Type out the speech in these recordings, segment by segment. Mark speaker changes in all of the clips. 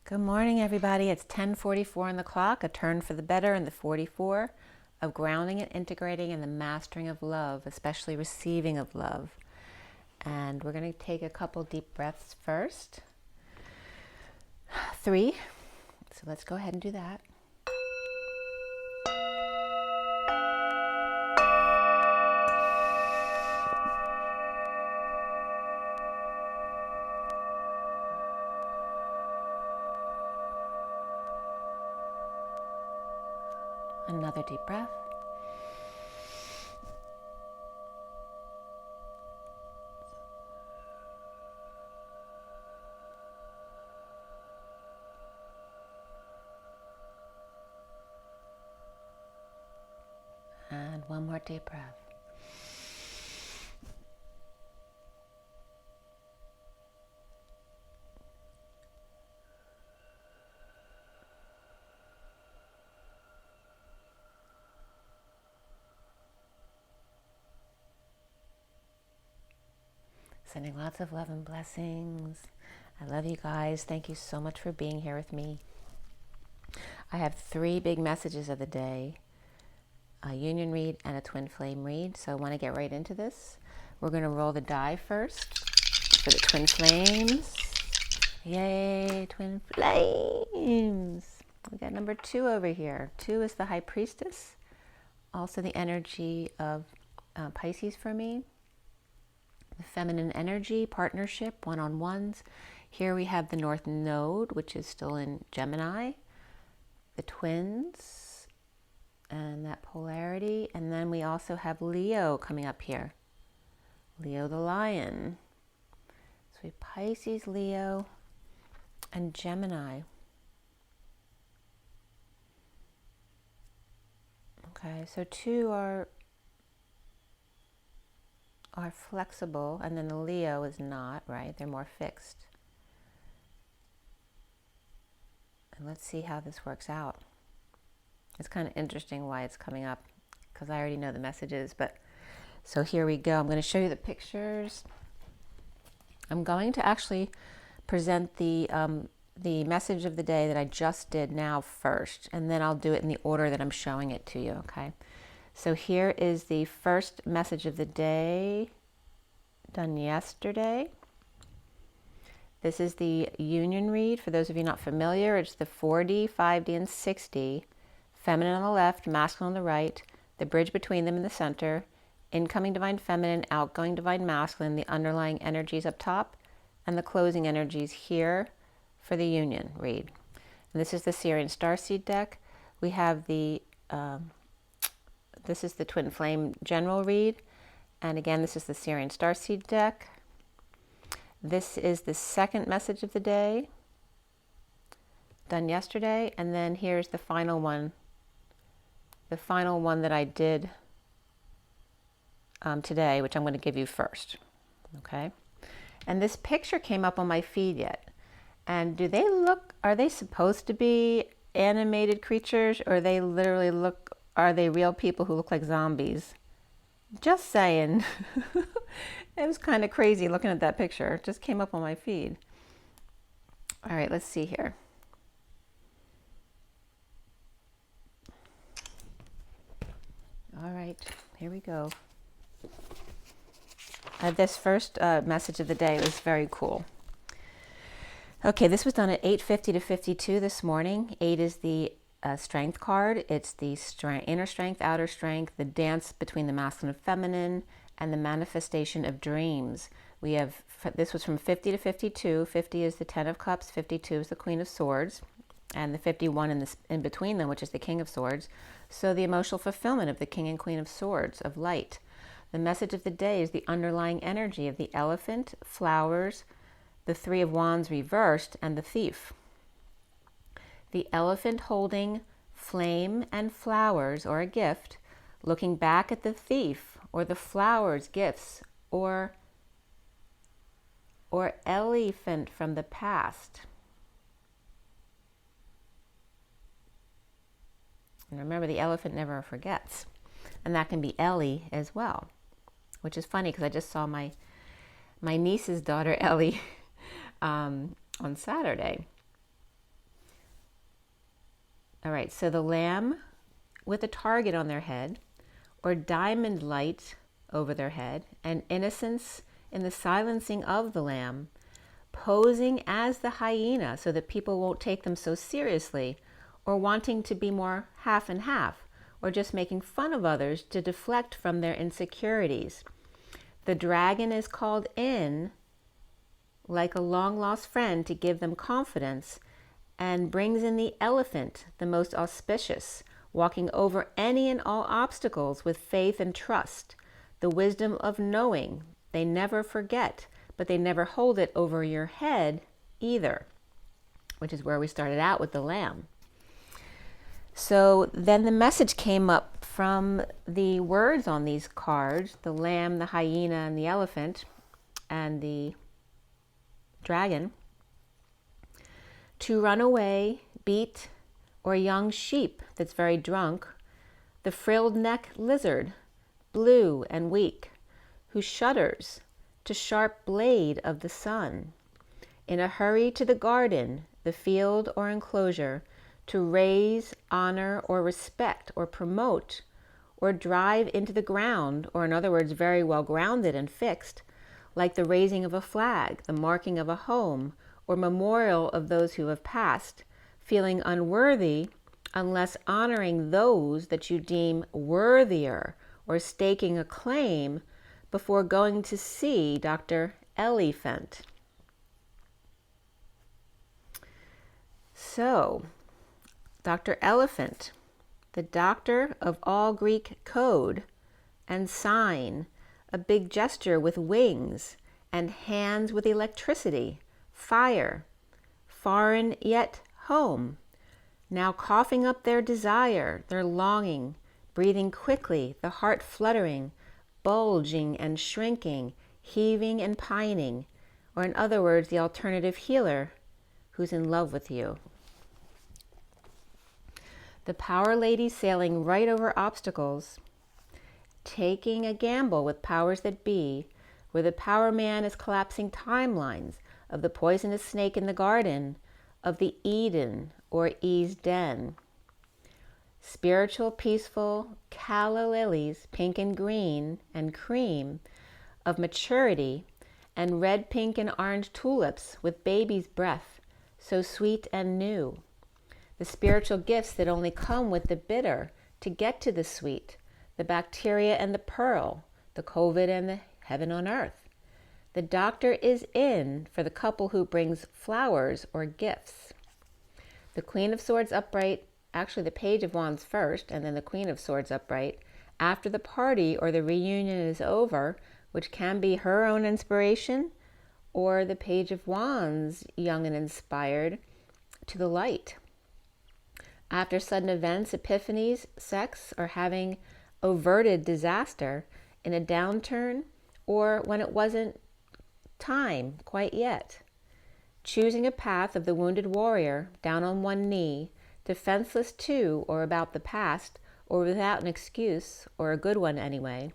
Speaker 1: Good morning, everybody. It's 10:44 on the clock, a turn for the better in the 44 of grounding and integrating and the mastering of love, especially receiving of love. And we're going to take a couple deep breaths first. 3. So let's go ahead and do that. Another deep breath. And one more deep breath. Sending lots of love and blessings. I love you guys. Thank you so much for being here with me. I have 3 big messages of the day. A union read and a twin flame read. So I want to get right into this. We're going to roll the die first for the twin flames. Yay, twin flames. We got number 2 over here. 2 is the high priestess. Also the energy of Pisces for me. The feminine energy, partnership, one-on-ones. Here we have the North Node, which is still in Gemini. The twins and that polarity. And then we also have Leo coming up here. Leo the lion. So we have Pisces, Leo, and Gemini. Okay, so 2 are flexible, and then the Leo is not, right? They're more fixed. And let's see how this works out. It's kind of interesting why it's coming up, because I already know the messages, but so here we go. I'm going to show you the pictures. I'm going to actually present the message of the day that I just did now first, and then I'll do it in the order that I'm showing it to you, okay? So here is the first message of the day, done yesterday. This is the union read. For those of you not familiar, it's the 4D, 5D, and 6D. Feminine on the left, masculine on the right, the bridge between them in the center, incoming divine feminine, outgoing divine masculine, the underlying energies up top, and the closing energies here for the union read. And this is the Syrian Starseed deck. We have the this is the Twin Flame General Read. And again, this is the Syrian Starseed deck. This is the second message of the day, done yesterday. And then here's the final one that I did today, which I'm going to give you first. Okay. And this picture came up on my feed yet. And are they supposed to be animated creatures, or are they real people who look like zombies? Just saying. It was kind of crazy looking at that picture. It just came up on my feed. All right, let's see here. All right, here we go. This first message of the day was very cool. Okay, this was done at 8:50 to 52 this morning. 8 is the strength card. It's the inner strength, outer strength, the dance between the masculine and feminine, and the manifestation of dreams. This was from 50 to 52. 50 is the 10 of cups, 52 is the Queen of Swords, and the 51 in between them, which is the King of Swords. So the emotional fulfillment of the King and Queen of Swords, of light. The message of the day is the underlying energy of the elephant, flowers, the 3 of Wands reversed, and the thief. The elephant holding flame and flowers, or a gift, looking back at the thief, or the flowers, gifts, or elephant from the past. And remember, the elephant never forgets. And that can be Ellie as well, which is funny because I just saw my niece's daughter, Ellie, on Saturday. All right, so the lamb with a target on their head, or diamond light over their head, and innocence in the silencing of the lamb, posing as the hyena so that people won't take them so seriously, or wanting to be more half and half, or just making fun of others to deflect from their insecurities. The dragon is called in like a long-lost friend to give them confidence, and brings in the elephant, the most auspicious, walking over any and all obstacles with faith and trust, the wisdom of knowing. They never forget, but they never hold it over your head either, which is where we started out with the lamb. So then the message came up from the words on these cards, the lamb, the hyena, and the elephant, and the dragon, to run away, beat, or a young sheep that's very drunk, the frilled neck lizard, blue and weak, who shudders to sharp blade of the sun, in a hurry to the garden, the field or enclosure, to raise, honor, or respect, or promote, or drive into the ground, or in other words, very well grounded and fixed, like the raising of a flag, the marking of a home, or memorial of those who have passed, feeling unworthy unless honoring those that you deem worthier, or staking a claim before going to see Dr. Elephant. So, Dr. Elephant, the doctor of all Greek code and sign, a big gesture with wings and hands with electricity, fire, foreign yet home, now coughing up their desire, their longing, breathing quickly, the heart fluttering, bulging and shrinking, heaving and pining, or in other words, the alternative healer who's in love with you. The power lady sailing right over obstacles, taking a gamble with powers that be, where the power man is collapsing timelines of the poisonous snake in the garden, of the Eden or E's den. Spiritual, peaceful calla lilies, pink and green and cream, of maturity, and red, pink, and orange tulips with baby's breath, so sweet and new. The spiritual gifts that only come with the bitter to get to the sweet, the bacteria and the pearl, the COVID and the heaven on earth. The doctor is in for the couple who brings flowers or gifts. The Queen of Swords upright, actually the Page of Wands first, and then the Queen of Swords upright, after the party or the reunion is over, which can be her own inspiration, or the Page of Wands, young and inspired, to the light. After sudden events, epiphanies, sex, or having averted disaster in a downturn, or when it wasn't time quite yet. Choosing a path of the wounded warrior, down on one knee, defenseless to or about the past, or without an excuse, or a good one anyway.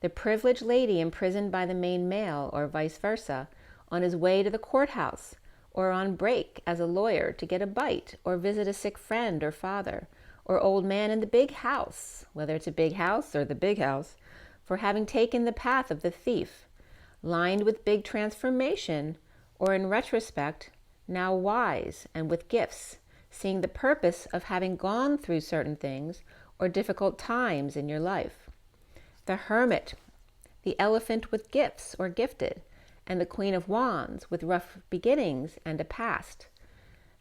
Speaker 1: The privileged lady imprisoned by the main male, or vice versa, on his way to the courthouse, or on break as a lawyer to get a bite, or visit a sick friend or father, or old man in the big house, whether it's a big house or the big house, for having taken the path of the thief, lined with big transformation, or in retrospect, now wise and with gifts, seeing the purpose of having gone through certain things or difficult times in your life. The hermit, the elephant with gifts or gifted, and the Queen of Wands with rough beginnings and a past.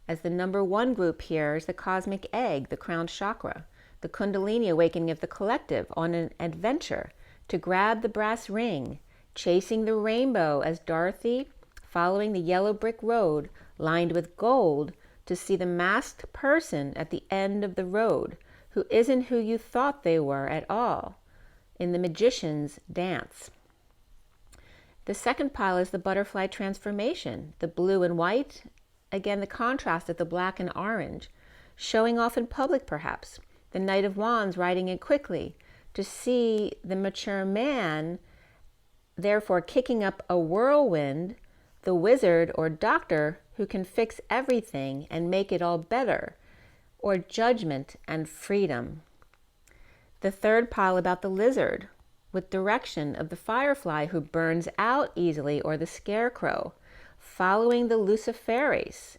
Speaker 1: As the number one group here is the cosmic egg, the crown chakra, the kundalini awakening of the collective on an adventure to grab the brass ring, chasing the rainbow as Dorothy, following the yellow brick road lined with gold to see the masked person at the end of the road who isn't who you thought they were at all, in the magician's dance. The second pile is the butterfly transformation, the blue and white, again the contrast of the black and orange, showing off in public perhaps, the Knight of Wands riding in quickly to see the mature man, therefore kicking up a whirlwind, the wizard or doctor who can fix everything and make it all better, or judgment and freedom. The third pile about the lizard, with direction of the firefly who burns out easily, or the scarecrow, following the luciferase,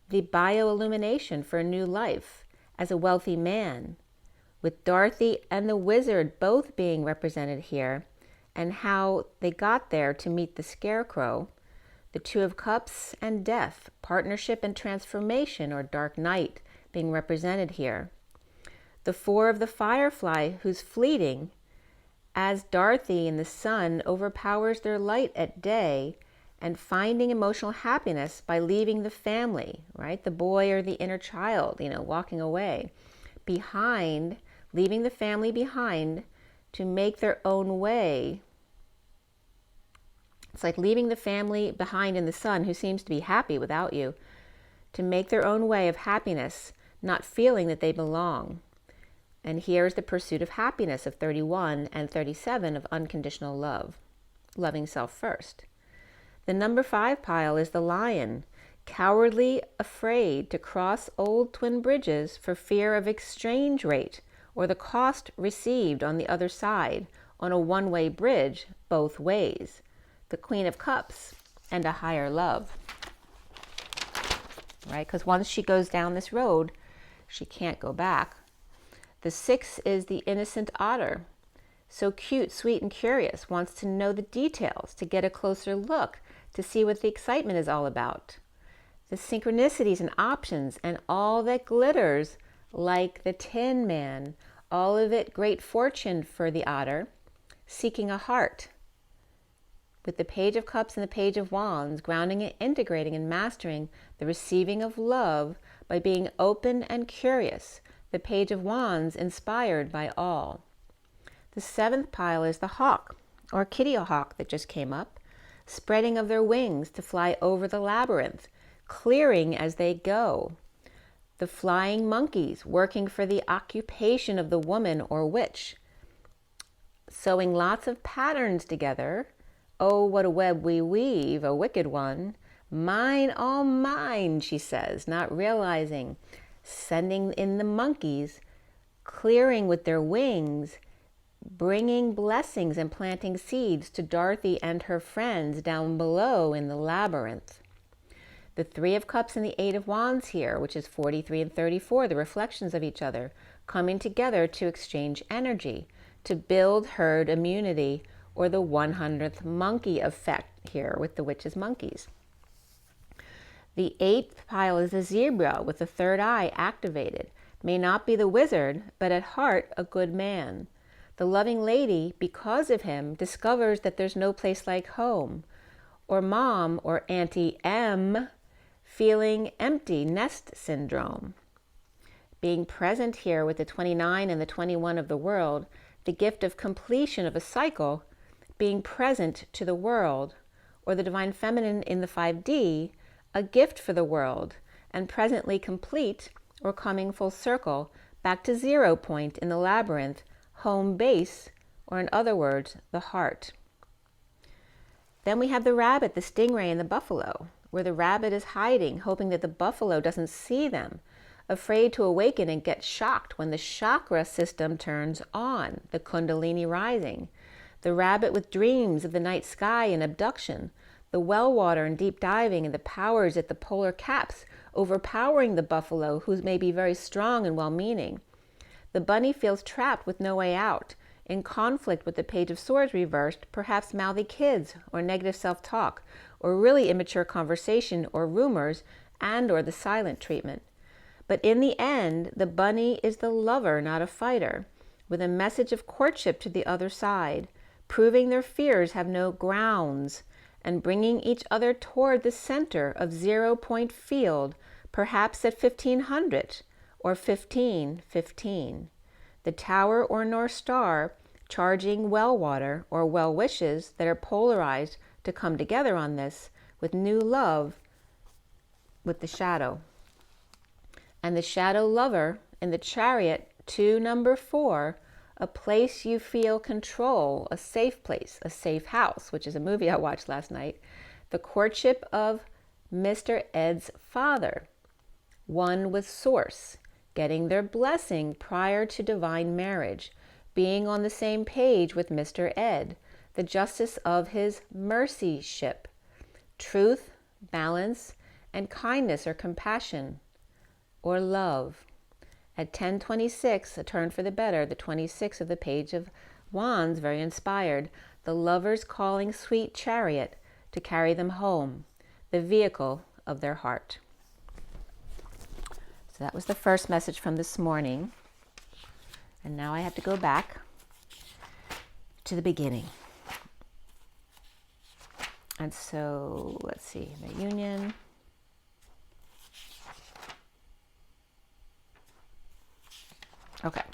Speaker 1: the bioillumination for a new life as a wealthy man, with Dorothy and the wizard both being represented here, and how they got there to meet the scarecrow, the Two of Cups and death, partnership and transformation, or dark night, being represented here. The Four of the firefly who's fleeting, as Dorothy in the sun overpowers their light at day, and finding emotional happiness by leaving the family, right? The boy or the inner child, walking away behind, leaving the family behind to make their own way. It's like leaving the family behind in the sun, who seems to be happy without you, to make their own way of happiness, not feeling that they belong. And here's the pursuit of happiness of 31 and 37 of unconditional love, loving self first. The number 5 pile is the lion, cowardly afraid to cross old twin bridges for fear of exchange rate or the cost received on the other side on a one-way bridge both ways. The Queen of Cups and a higher love, right? Because once she goes down this road, she can't go back. The 6 is the innocent otter, so cute, sweet, and curious, wants to know the details, to get a closer look, to see what the excitement is all about. The synchronicities and options and all that glitters, like the Tin Man, all of it great fortune for the otter, seeking a heart. With the Page of Cups and the Page of Wands, grounding and integrating and mastering the receiving of love by being open and curious. The Page of Wands, inspired by all. The 7th pile is the hawk, or kitty hawk that just came up, spreading of their wings to fly over the labyrinth, clearing as they go. The flying monkeys, working for the occupation of the woman or witch, sewing lots of patterns together. Oh, what a web we weave, a wicked one. Mine, all mine, she says, not realizing. Sending in the monkeys, clearing with their wings, bringing blessings and planting seeds to Dorothy and her friends down below in the labyrinth. The 3 of Cups and the 8 of Wands here, which is 43 and 34, the reflections of each other, coming together to exchange energy, to build herd immunity, or the 100th monkey effect here with the witches' monkeys. The 8th pile is a zebra with the third eye activated. May not be the wizard, but at heart a good man. The loving lady, because of him, discovers that there's no place like home. Or mom or Auntie M, feeling empty nest syndrome. Being present here with the 29 and the 21 of the world, the gift of completion of a cycle, being present to the world, or the divine feminine in the 5D, a gift for the world, and presently complete, or coming full circle, back to 0 point in the labyrinth, home base, or in other words, the heart. Then we have the rabbit, the stingray, and the buffalo, where the rabbit is hiding, hoping that the buffalo doesn't see them, afraid to awaken and get shocked when the chakra system turns on, the kundalini rising. The rabbit with dreams of the night sky and abduction, the well water and deep diving, and the powers at the polar caps overpowering the buffalo, who may be very strong and well-meaning. The bunny feels trapped with no way out, in conflict with the Page of Swords reversed, perhaps mouthy kids, or negative self-talk, or really immature conversation, or rumors, and or the silent treatment. But in the end, the bunny is the lover, not a fighter, with a message of courtship to the other side, proving their fears have no grounds, and bringing each other toward the center of 0 point field, perhaps at 1500 or 1515. The tower or North Star charging well water or well wishes that are polarized to come together on this with new love with the shadow. And the shadow lover in the chariot to number 4, a place you feel control, a safe place, a safe house, which is a movie I watched last night. The courtship of Mr. Ed's father, one with source, getting their blessing prior to divine marriage, being on the same page with Mr. Ed, the justice of his mercy ship, truth, balance, and kindness or compassion or love. At 10:26, a turn for the better, the 26 of the Page of Wands, very inspired, the lovers calling sweet chariot to carry them home, the vehicle of their heart. So that was the first message from this morning. And now I have to go back to the beginning. And so, let's see, the union. Okay.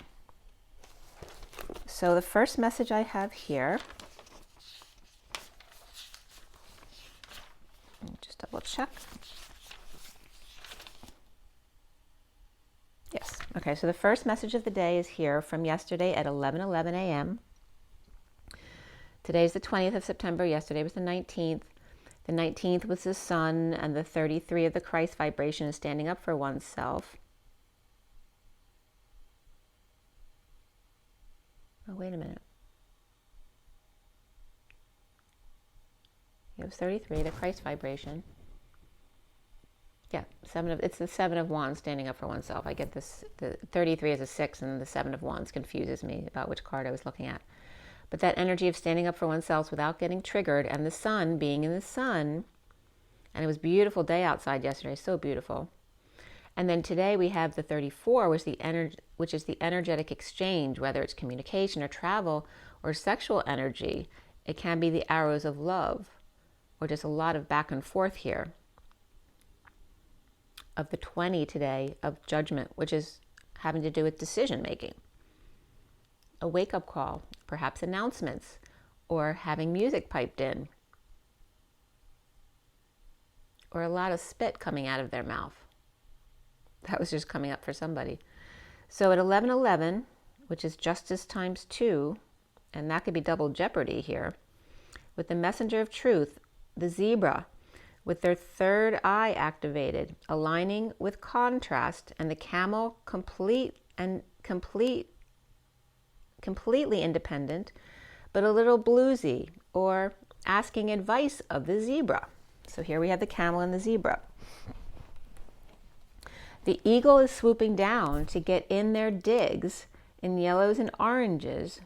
Speaker 1: So the first message I have here, let me just double check. Yes. Okay, so the first message of the day is here from yesterday at 11:11 a.m. Today's the 20th of September. Yesterday was the 19th. The 19th was the sun, and the 33 of the Christ vibration is standing up for oneself. Oh, wait a minute. It was 33, the Christ vibration. Yeah, it's the 7 of Wands standing up for oneself. I get this, the 33 is a 6, and the 7 of Wands confuses me about which card I was looking at. But that energy of standing up for oneself without getting triggered, and the sun being in the sun, and it was a beautiful day outside yesterday, so beautiful. And then today we have the 34, which is the energetic exchange, whether it's communication or travel or sexual energy. It can be the arrows of love, or just a lot of back and forth here. Of the 20 today of judgment, which is having to do with decision making. A wake-up call, perhaps announcements, or having music piped in, or a lot of spit coming out of their mouth. That was just coming up for somebody. So at 11:11, which is justice times 2, and that could be double jeopardy here, with the messenger of truth, the zebra, with their third eye activated, aligning with contrast, and the camel completely independent, but a little bluesy, or asking advice of the zebra. So here we have the camel and the zebra. The eagle is swooping down to get in their digs in yellows and oranges.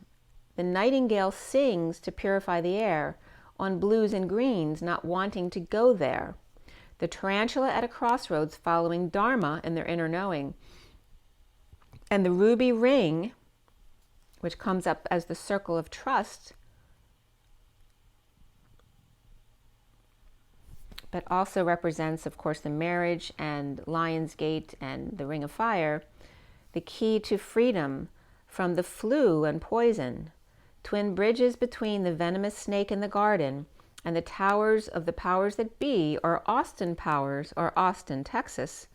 Speaker 1: The nightingale sings to purify the air on blues and greens, not wanting to go there. The tarantula at a crossroads following Dharma in their inner knowing. And the ruby ring, which comes up as the circle of trust, but also represents, of course, the marriage and Lion's Gate and the Ring of Fire, the key to freedom from the flu and poison, twin bridges between the venomous snake in the garden and the towers of the powers that be, or Austin powers, or Austin, Texas,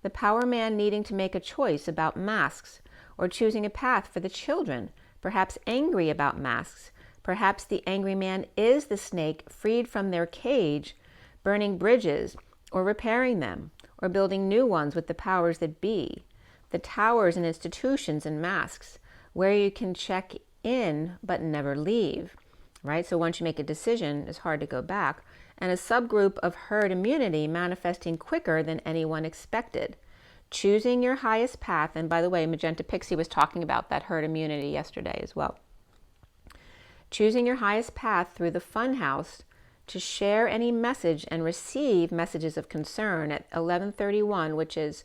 Speaker 1: the power man needing to make a choice about masks, or choosing a path for the children, perhaps angry about masks. Perhaps the angry man is the snake freed from their cage, burning bridges, or repairing them, or building new ones with the powers that be. The towers and institutions and masks, where you can check in but never leave, right? So once you make a decision, it's hard to go back. And a subgroup of herd immunity manifesting quicker than anyone expected. Choosing your highest path, and by the way, Magenta Pixie was talking about that herd immunity yesterday as well. Choosing your highest path through the funhouse to share any message and receive messages of concern at 11:31, which is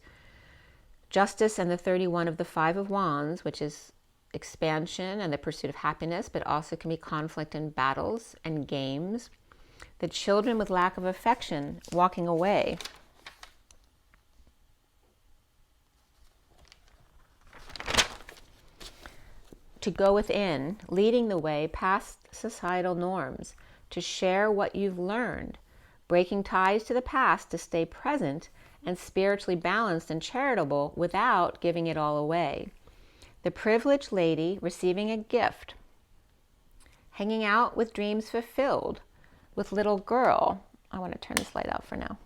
Speaker 1: justice, and the 31 of the 5 of Wands, which is expansion and the pursuit of happiness, but also can be conflict and battles and games. The children with lack of affection walking away. To go within, leading the way past societal norms, to share what you've learned, breaking ties to the past to stay present and spiritually balanced and charitable without giving it all away. The privileged lady receiving a gift, hanging out with dreams fulfilled, with little girl. I want to turn this light out for now.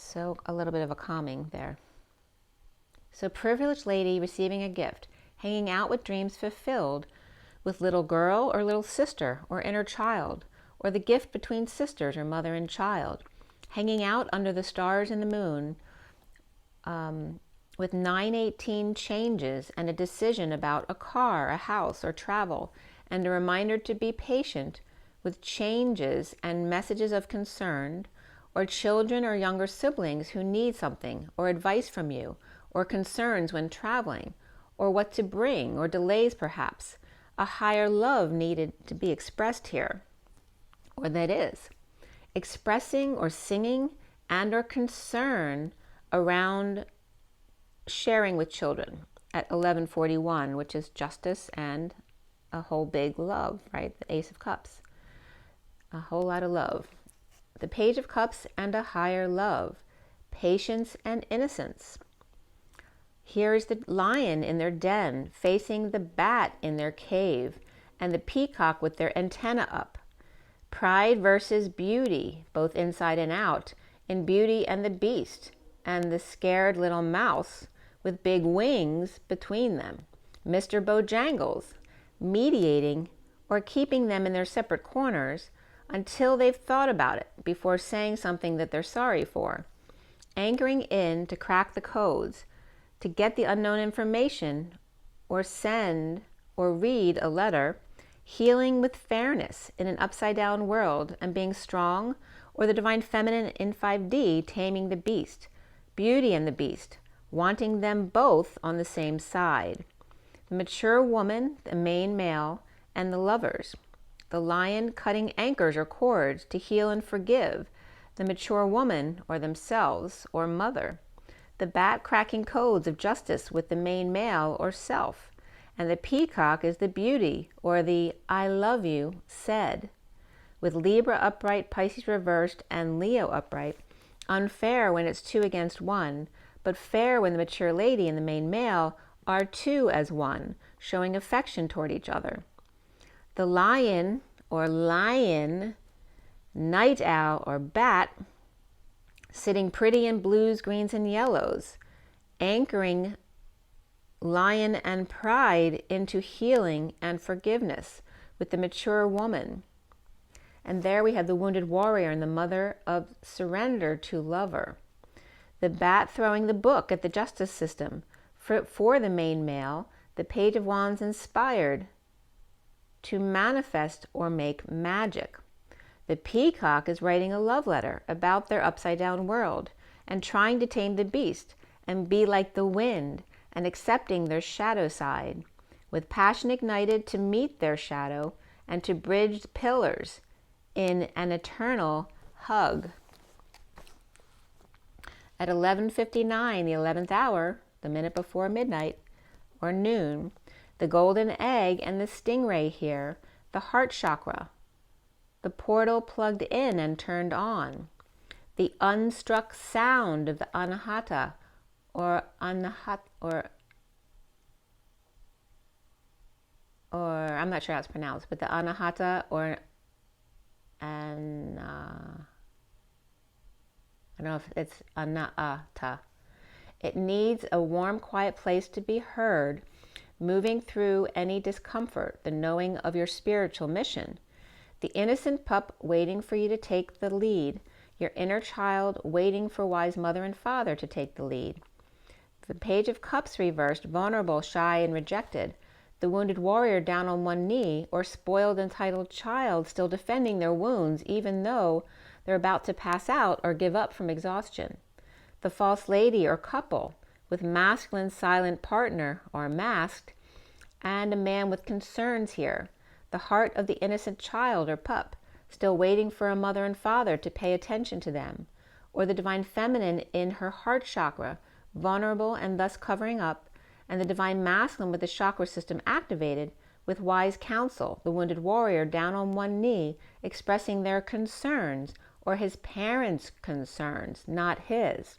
Speaker 1: So a little bit of a calming there. So privileged lady receiving a gift, hanging out with dreams fulfilled with little girl or little sister or inner child, or the gift between sisters or mother and child, hanging out under the stars and the moon with 918 changes and a decision about a car, a house, or travel, and a reminder to be patient with changes and messages of concern, or children or younger siblings who need something or advice from you, or concerns when traveling, or what to bring, or delays perhaps, a higher love needed to be expressed here, or that is, expressing or singing and or concern around sharing with children at 1141, which is justice and a whole big love, right? The Ace of Cups. A whole lot of love. The Page of Cups and a higher love. Patience and innocence. Here is the lion in their den facing the bat in their cave and the peacock with their antenna up. Pride versus beauty, both inside and out, in Beauty and the Beast, and the scared little mouse with big wings between them. Mr. Bojangles, mediating or keeping them in their separate corners until they've thought about it before saying something that they're sorry for. Anchoring in to crack the codes, to get the unknown information, or send or read a letter, healing with fairness in an upside-down world and being strong, or the divine feminine in 5D taming the beast, Beauty and the Beast, wanting them both on the same side. The mature woman, the main male, and the lovers. The lion cutting anchors or cords to heal and forgive, the mature woman or themselves or mother. The bat cracking codes of justice with the main male or self, and the peacock is the beauty or the I love you said. With Libra upright, Pisces reversed, and Leo upright, unfair when it's 2 against 1, but fair when the mature lady and the main male are 2 as 1, showing affection toward each other. The lion or lion, night owl or bat, sitting pretty in blues, greens, and yellows, anchoring lion and pride into healing and forgiveness with the mature woman. And there we have the wounded warrior and the mother of surrender to lover. The bat throwing the book at the justice system. For the main male, the Page of Wands inspired to manifest or make magic. The peacock is writing a love letter about their upside-down world and trying to tame the beast and be like the wind and accepting their shadow side, with passion ignited to meet their shadow and to bridge the pillars in an eternal hug. At 11:59, the 11th hour, the minute before midnight or noon, the golden egg and the stingray here, the heart chakra, the portal plugged in and turned on, the unstruck sound of the anahata or I'm not sure how it's pronounced, but the anahata or I don't know if it's anahata. It needs a warm, quiet place to be heard, moving through any discomfort, the knowing of your spiritual mission. The innocent pup waiting for you to take the lead, your inner child waiting for wise mother and father to take the lead. The Page of Cups reversed, vulnerable, shy, and rejected. The wounded warrior down on one knee, or spoiled, entitled child still defending their wounds even though they're about to pass out or give up from exhaustion. The false lady or couple with masculine silent partner or masked, and a man with concerns here. The heart of the innocent child or pup, still waiting for a mother and father to pay attention to them, or the divine feminine in her heart chakra, vulnerable and thus covering up, and the divine masculine with the chakra system activated with wise counsel, the wounded warrior down on one knee, expressing their concerns, or his parents' concerns, not his.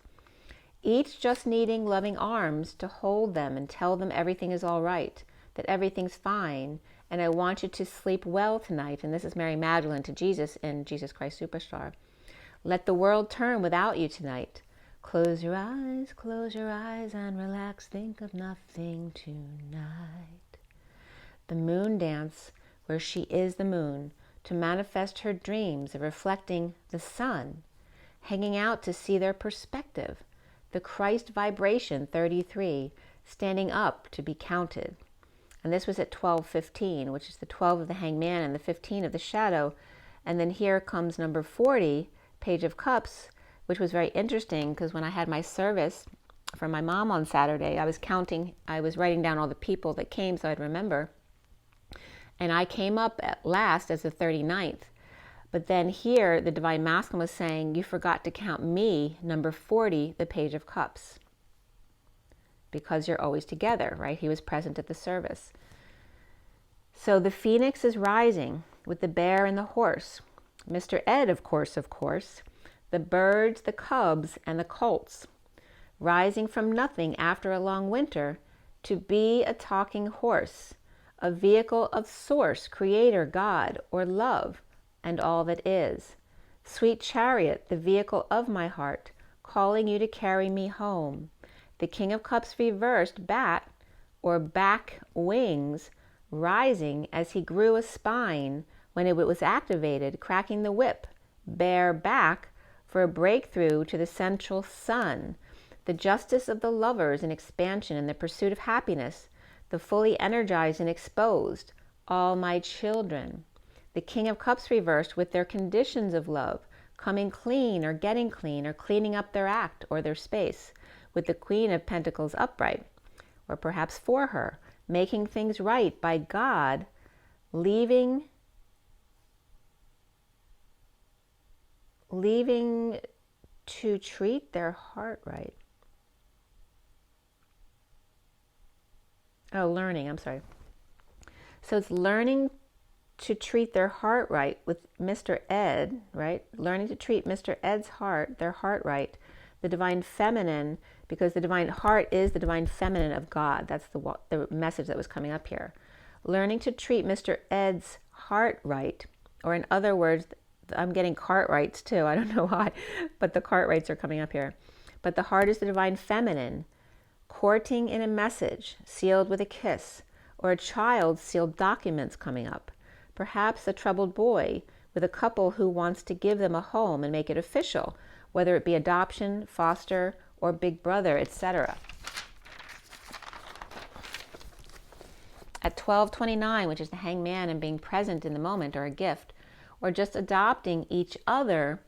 Speaker 1: Each just needing loving arms to hold them and tell them everything is all right, that everything's fine, and I want you to sleep well tonight. And this is Mary Magdalene to Jesus in Jesus Christ Superstar. Let the world turn without you tonight. Close your eyes and relax. Think of nothing tonight. The moon dance, where she is the moon, to manifest her dreams of reflecting the sun, hanging out to see their perspective. The Christ vibration 33, standing up to be counted. And this was at 12:15, which is the 12 of the hangman and the 15 of the shadow. And then here comes number 40, Page of Cups, which was very interesting because when I had my service for my mom on Saturday, I was writing down all the people that came so I'd remember. And I came up at last as the 39th. But then here, the Divine Masculine was saying, you forgot to count me, number 40, the Page of Cups. Because you're always together, right? He was present at the service. So the phoenix is rising with the bear and the horse. Mr. Ed, of course, the birds, the cubs, and the colts, rising from nothing after a long winter to be a talking horse, a vehicle of source, creator, God, or love, and all that is. Sweet chariot, the vehicle of my heart, calling you to carry me home. The King of Cups reversed, bat, or back wings, rising as he grew a spine when it was activated, cracking the whip, bare back for a breakthrough to the central sun, the justice of the lovers in expansion and the pursuit of happiness, the fully energized and exposed, all my children. The King of Cups reversed with their conditions of love, coming clean or getting clean or cleaning up their act or their space, with the Queen of Pentacles upright, or perhaps for her, making things right by God, leaving to treat their heart right. Oh, learning, I'm sorry. So it's learning to treat their heart right with Mr. Ed, right? Learning to treat Mr. Ed's heart, their heart right. The divine feminine, because the divine heart is the divine feminine of God. That's the message that was coming up here. Learning to treat Mr. Ed's heart right, or in other words, I'm getting Cartwrights too. I don't know why, but the Cartwrights are coming up here. But the heart is the divine feminine, courting in a message, sealed with a kiss, or a child's sealed documents coming up. Perhaps a troubled boy with a couple who wants to give them a home and make it official, whether it be adoption, foster, or big brother, etc. At 12:29, which is the hangman and being present in the moment or a gift, or just adopting each other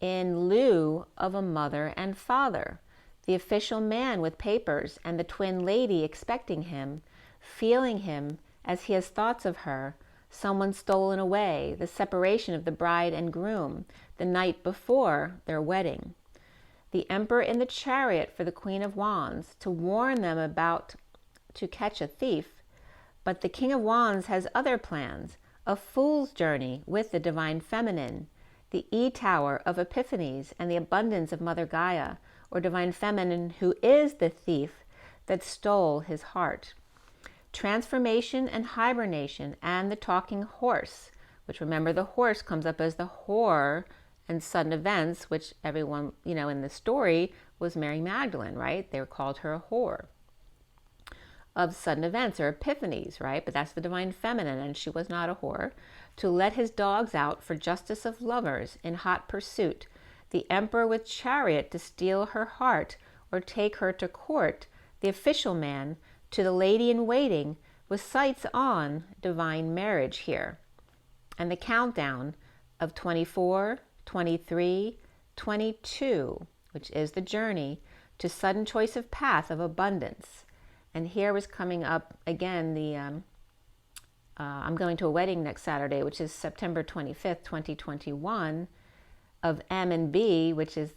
Speaker 1: in lieu of a mother and father. The official man with papers and the twin lady expecting him, feeling him as he has thoughts of her, someone stolen away, the separation of the bride and groom, the night before their wedding. The Emperor in the chariot for the Queen of Wands, to warn them about to catch a thief, but the King of Wands has other plans, a fool's journey with the divine feminine, the E-Tower of Epiphanies and the abundance of Mother Gaia, or divine feminine who is the thief that stole his heart. Transformation and hibernation and the talking horse, which remember the horse comes up as the whore and sudden events, which everyone, in the story was Mary Magdalene, right? They called her a whore. Of sudden events or epiphanies, right? But that's the divine feminine, and she was not a whore. To let his dogs out for justice of lovers in hot pursuit. The Emperor with chariot to steal her heart or take her to court. The official man to the lady in waiting with sights on divine marriage here. And the countdown of 24, 23, 22, which is the journey to sudden choice of path of abundance. And here was coming up again I'm going to a wedding next Saturday, which is September 25th, 2021, of M and B, which is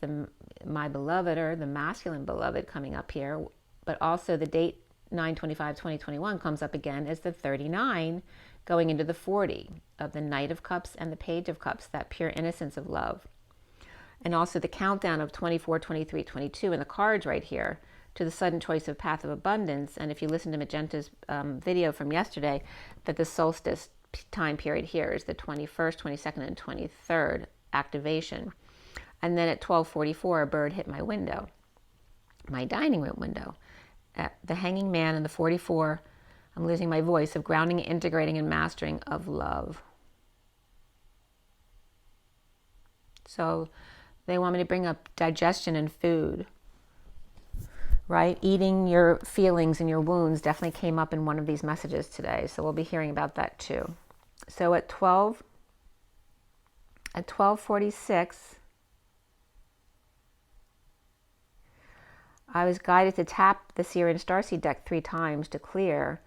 Speaker 1: my beloved or the masculine beloved coming up here. But also the date 9/25/2021 comes up again as the 39 going into the 40 of the Knight of Cups and the Page of Cups, that pure innocence of love. And also the countdown of 24, 23, 22 in the cards right here to the sudden choice of path of abundance. And if you listen to Magenta's video from yesterday, that the solstice time period here is the 21st, 22nd, and 23rd activation. And then at 12:44, a bird hit my window, my dining room window. The Hanging Man and the 44, I'm losing my voice, of grounding, integrating, and mastering of love. So they want me to bring up digestion and food, right? Eating your feelings and your wounds definitely came up in one of these messages today. So we'll be hearing about that too. So at 12:46, I was guided to tap the Sirian Starseed deck 3 times to clear.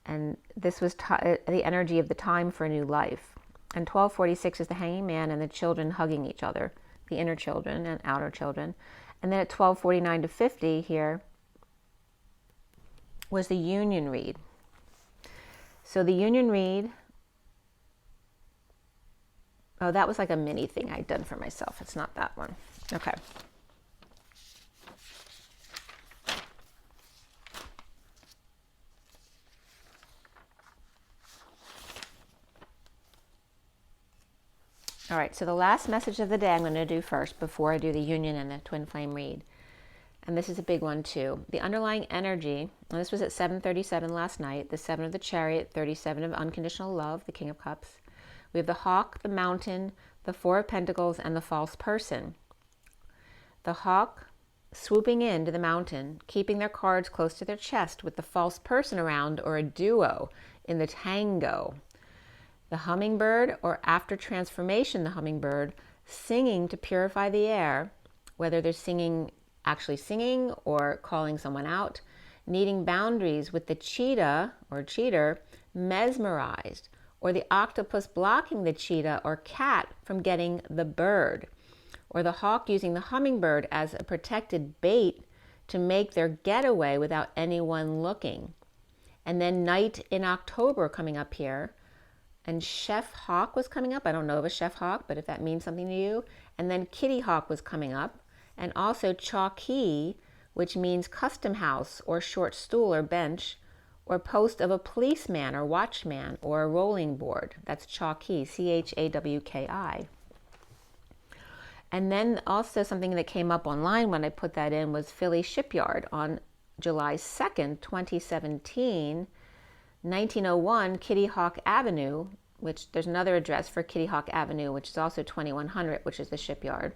Speaker 1: And this was the energy of the time for a new life. And 12:46 is the Hanging Man and the children hugging each other, the inner children and outer children. And then at 12:49 to 50 here was the Union Read. So the Union Read, oh, that was like a mini thing I'd done for myself. It's not that one. Okay. All right, so the last message of the day I'm going to do first before I do the Union and the Twin Flame read. And this is a big one too. The underlying energy, and this was at 7:37 last night, the 7 of the Chariot, 37 of Unconditional Love, the King of Cups. We have the Hawk, the Mountain, the 4 of Pentacles, and the False Person. The Hawk swooping into the Mountain, keeping their cards close to their chest with the False Person around, or a duo in the tango. The Hummingbird, or after transformation, the Hummingbird, singing to purify the air, whether they're actually singing or calling someone out, needing boundaries with the cheetah or cheater, mesmerized, or the octopus blocking the cheetah or cat from getting the bird, or the hawk using the hummingbird as a protected bait to make their getaway without anyone looking. And then Night in October coming up here, and Chef Hawk was coming up. I don't know of a Chef Hawk, but if that means something to you. And then Kitty Hawk was coming up. And also Chalky, which means custom house or short stool or bench or post of a policeman or watchman or a rolling board. That's Chalky, Chawki. And then also something that came up online when I put that in was Philly Shipyard on July 2nd, 2017. 1901 Kitty Hawk Avenue, which there's another address for Kitty Hawk Avenue, which is also 2100, which is the shipyard.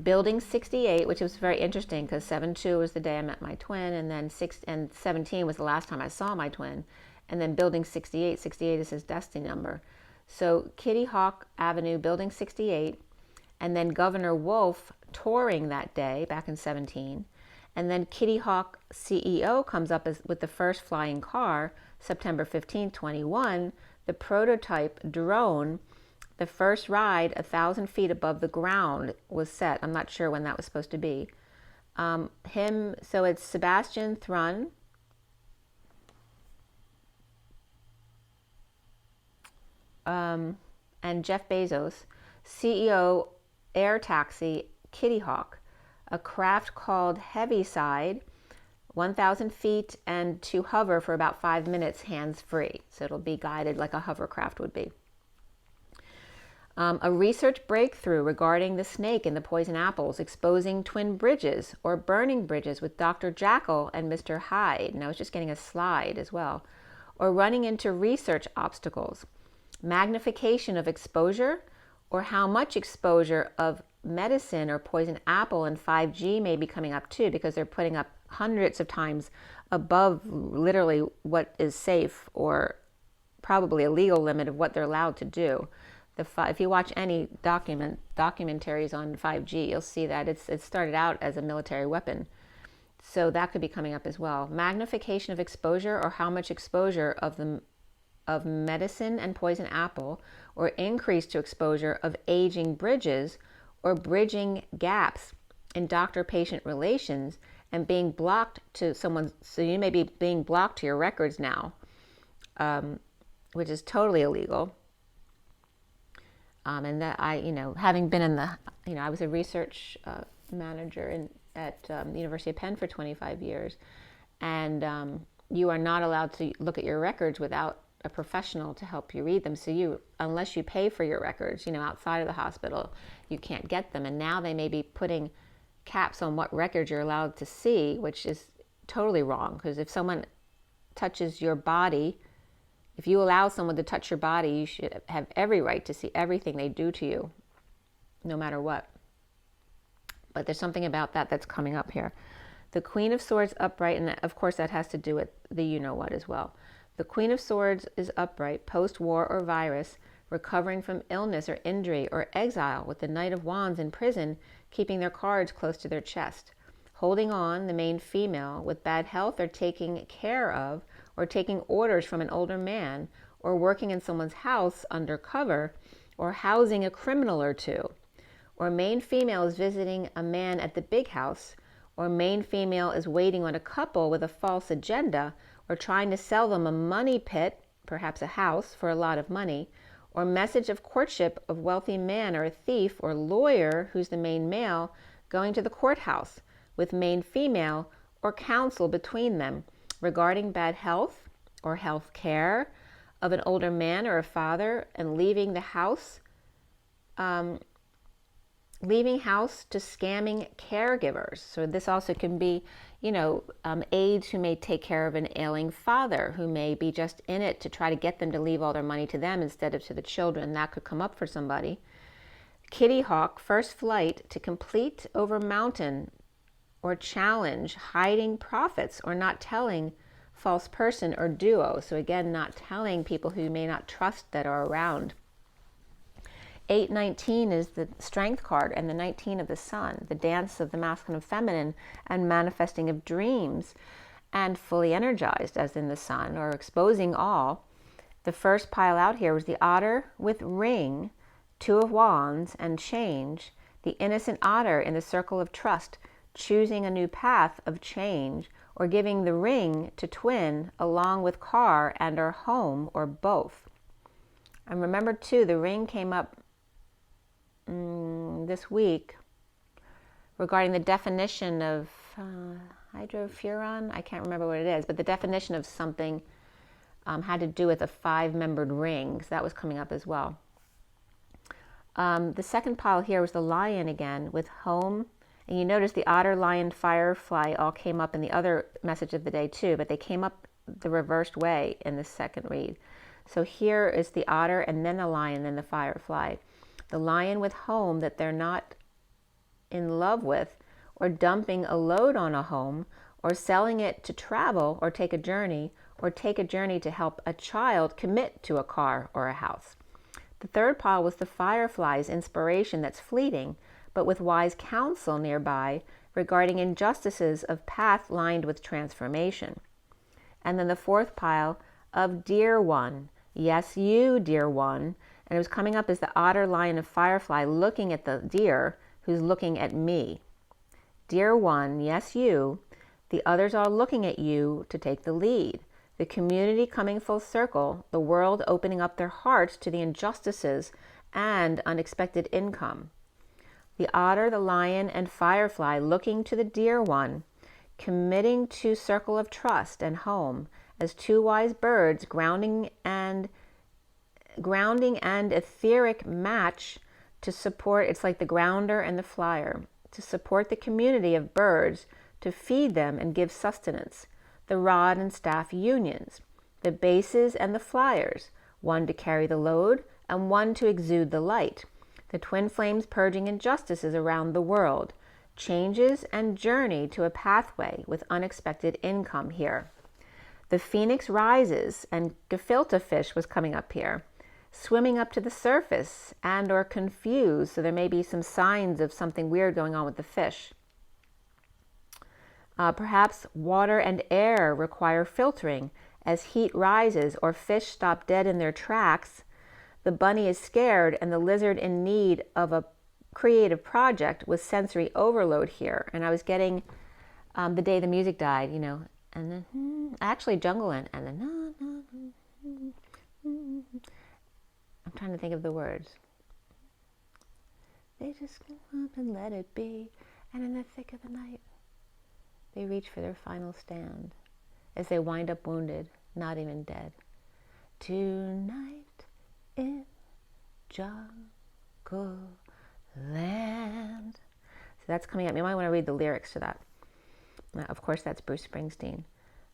Speaker 1: Building 68, which was very interesting because 7/2 was the day I met my twin, and then 17 was the last time I saw my twin, and then Building 68 is his destiny number. So Kitty Hawk Avenue, Building 68, and then Governor Wolf touring that day back in 17, and then Kitty Hawk CEO comes up with the first flying car, September 15, 21, the prototype drone, the first ride 1,000 feet above the ground was set. I'm not sure when that was supposed to be. So it's Sebastian Thrun, and Jeff Bezos, CEO, Air Taxi, Kitty Hawk, a craft called Heaviside, 1,000 feet, and to hover for about 5 minutes hands-free. So it'll be guided like a hovercraft would be. A research breakthrough regarding the snake in the poison apples, exposing twin bridges or burning bridges with Dr. Jackal and Mr. Hyde. And I was just getting a slide as well. Or running into research obstacles. Magnification of exposure, or how much exposure of medicine or poison apple and 5G may be coming up too, because they're putting up hundreds of times above literally what is safe or probably a legal limit of what they're allowed to do. If you watch any documentaries on 5G, you'll see that it started out as a military weapon. So that could be coming up as well. Magnification of exposure, or how much exposure of medicine and poison apple, or increase to exposure of aging bridges or bridging gaps in doctor-patient relations and being blocked to someone. So you may be being blocked to your records now, which is totally illegal. And that having been in the, I was a research manager at the University of Penn for 25 years. And you are not allowed to look at your records without a professional to help you read them. So you, unless you pay for your records, outside of the hospital, you can't get them. And now they may be putting caps on what records you're allowed to see, which is totally wrong. Because if someone touches your body, if you allow someone to touch your body, you should have every right to see everything they do to you, no matter what. But there's something about that that's coming up here. The Queen of Swords upright, and of course that has to do with the you-know-what as well. The Queen of Swords is upright, post-war or virus, recovering from illness or injury or exile, with the Knight of Wands in prison, keeping their cards close to their chest. Holding on, the main female, with bad health or taking care of, or taking orders from an older man, or working in someone's house undercover, or housing a criminal or two. Or main female is visiting a man at the big house, or main female is waiting on a couple with a false agenda, or trying to sell them a money pit, perhaps a house, for a lot of money, or message of courtship of wealthy man or a thief or lawyer who's the main male going to the courthouse with main female, or counsel between them regarding bad health or health care of an older man or a father, and leaving the house, leaving house to scamming caregivers. So this also can be, aides who may take care of an ailing father, who may be just in it to try to get them to leave all their money to them instead of to the children. That could come up for somebody. Kitty Hawk, first flight to complete over mountain or challenge, hiding profits or not telling false person or duo. So again, not telling people who you may not trust that are around. 819 is the Strength card, and the 19 of the Sun, the dance of the masculine and feminine, and manifesting of dreams, and fully energized, as in the Sun, or exposing all. The first pile out here was the Otter with ring, 2 of Wands, and change. The innocent otter in the circle of trust, choosing a new path of change, or giving the ring to twin along with car and or home, or both. And remember too, the ring came up this week regarding the definition of hydrofuron. I can't remember what it is, but the definition of something had to do with a 5-membered ring. So that was coming up as well. The second pile here was the lion again with home. And you notice the otter, lion, firefly all came up in the other message of the day too, but they came up the reversed way in the second read. So here is the otter, and then the lion, then the firefly. The lion with home that they're not in love with, or dumping a load on a home, or selling it to travel or take a journey to help a child commit to a car or a house. The third pile was the firefly's inspiration that's fleeting, but with wise counsel nearby regarding injustices of path lined with transformation. And then the fourth pile of dear one, yes you dear one, and it was coming up as the otter, lion, and firefly looking at the deer who's looking at me. Dear one, yes you, the others are looking at you to take the lead. The community coming full circle, the world opening up their hearts to the injustices and unexpected income. The otter, the lion, and firefly looking to the dear one, committing to circle of trust and home as 2 wise birds, grounding and etheric match to support. It's like the grounder and the flyer, to support the community of birds, to feed them and give sustenance. The rod and staff unions, the bases and the flyers, one to carry the load and one to exude the light. The twin flames purging injustices around the world, changes and journey to a pathway with unexpected income here. The phoenix rises, and gefilte fish was coming up here, swimming up to the surface and or confused, so there may be some signs of something weird going on with the fish. Perhaps water and air require filtering as heat rises or fish stop dead in their tracks. The bunny is scared and the lizard in need of a creative project with sensory overload here. And I was getting The Day the Music Died, and then actually Jungle and then I'm trying to think of the words. They just come up and let it be, and in the thick of the night they reach for their final stand as they wind up wounded, not even dead. tonight in jungle land. So that's coming up. You might want to read the lyrics to that. Of course, that's Bruce Springsteen.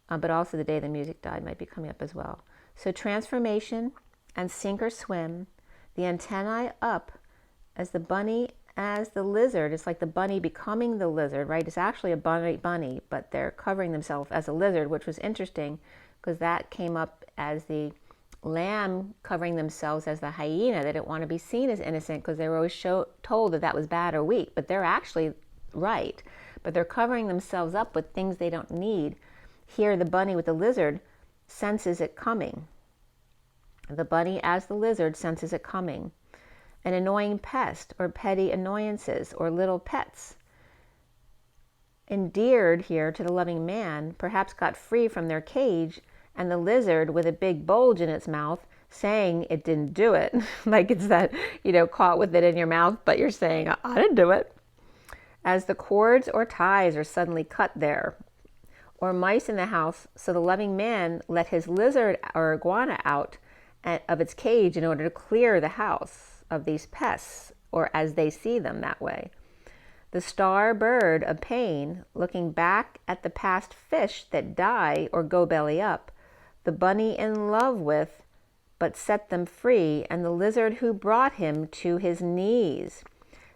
Speaker 1: But also The Day the Music Died might be coming up as well. So transformation and sink or swim, the antennae up as the bunny, as the lizard. It's like the bunny becoming the lizard, right? It's actually a bunny, but they're covering themselves as a lizard, which was interesting because that came up as the lamb covering themselves as the hyena. They didn't want to be seen as innocent because they were always told that that was bad or weak, but they're actually right. But they're covering themselves up with things they don't need. Here, the bunny with the lizard senses it coming. The bunny as the lizard senses it coming. An annoying pest or petty annoyances or little pets, endeared here to the loving man, perhaps got free from their cage, and the lizard with a big bulge in its mouth saying it didn't do it. Like it's that, caught with it in your mouth, but you're saying, I didn't do it. As the cords or ties are suddenly cut there, or mice in the house, so the loving man let his lizard or iguana out of its cage in order to clear the house of these pests, or as they see them that way. The star bird of pain, looking back at the past fish that die or go belly up, the bunny in love with, but set them free, and the lizard who brought him to his knees.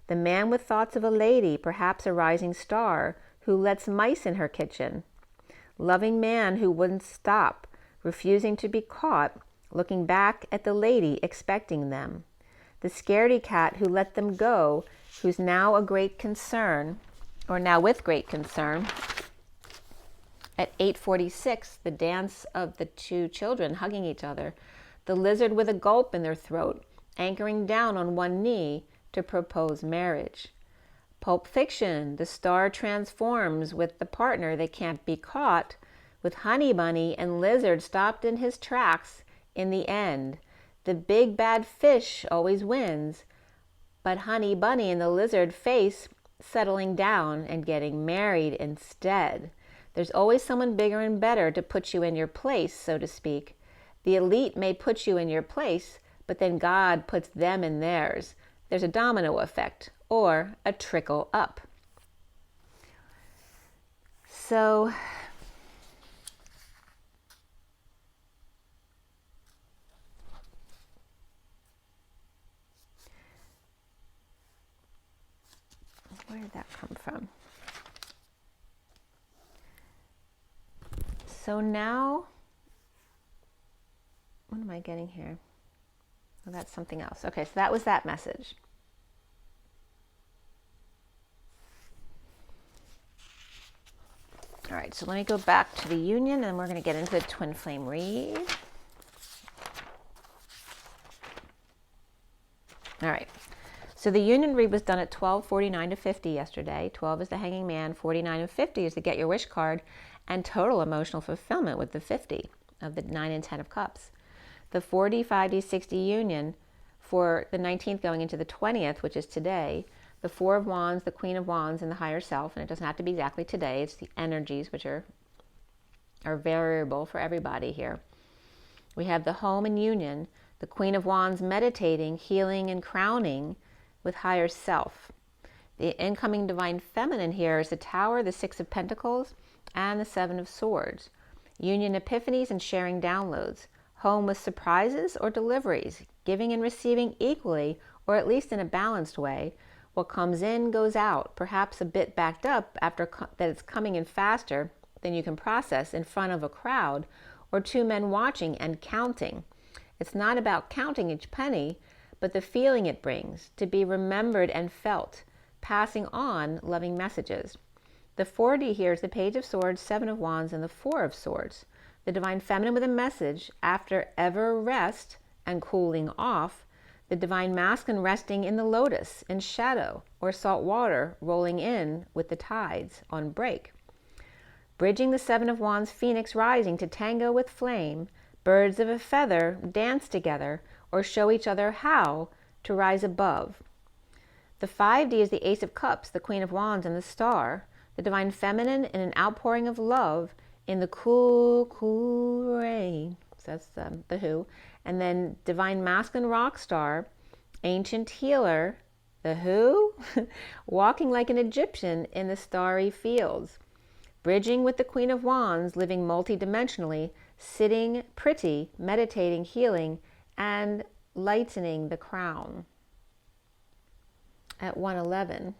Speaker 1: The man with thoughts of a lady, perhaps a rising star, who lets mice in her kitchen. Loving man who wouldn't stop, refusing to be caught, looking back at the lady, expecting them. The scaredy cat who let them go, who's now a great concern, or now with great concern. At 8:46, the dance of the two children hugging each other, the lizard with a gulp in their throat, anchoring down on one knee to propose marriage. Pulp Fiction, the star transforms with the partner that can't be caught, with Honey Bunny and lizard stopped in his tracks in the end. The big bad fish always wins, but Honey Bunny and the lizard face settling down and getting married instead. There's always someone bigger and better to put you in your place, so to speak. The elite may put you in your place, but then God puts them in theirs. There's a domino effect, or a trickle up. So, where did that come from? So now, what am I getting here? Oh, that's something else. Okay, so that was that message. All right, so let me go back to the union and we're going to get into the twin flame read. All right. So the union read was done at 12:49 to 50 yesterday. 12 is the hanging man, 49 and 50 is the get your wish card, and total emotional fulfillment with the 50 of the 9 and 10 of cups. The 40, 50, 60 union for the 19th going into the 20th, which is today. The 4 of wands, the queen of wands, and the higher self. And it doesn't have to be exactly today. It's the energies which are variable for everybody here. We have the home and union, the queen of wands meditating, healing, and crowning with higher self. The incoming divine feminine here is the tower, the 6 of pentacles, and the 7 of swords. Union epiphanies and sharing downloads. Home with surprises or deliveries, giving and receiving equally, or at least in a balanced way. What comes in goes out, perhaps a bit backed up after that it's coming in faster than you can process in front of a crowd or 2 men watching and counting. It's not about counting each penny, but the feeling it brings, to be remembered and felt, passing on loving messages. The 40 here is the Page of Swords, 7 of Wands, and the 4 of Swords. The divine feminine with a message after ever rest and cooling off. The divine masculine resting in the lotus, in shadow, or salt water rolling in with the tides on break. Bridging the 7 of Wands, Phoenix rising to tango with flame. Birds of a feather dance together or show each other how to rise above. The 5D is the Ace of Cups, the Queen of Wands, and the Star. The divine feminine in an outpouring of love in the cool, cool rain. So that's the Who. And then Divine Masculine Rock Star, Ancient Healer, the Who, walking like an Egyptian in the starry fields, bridging with the Queen of Wands, living multidimensionally, sitting pretty, meditating, healing, and lightening the crown. At 111.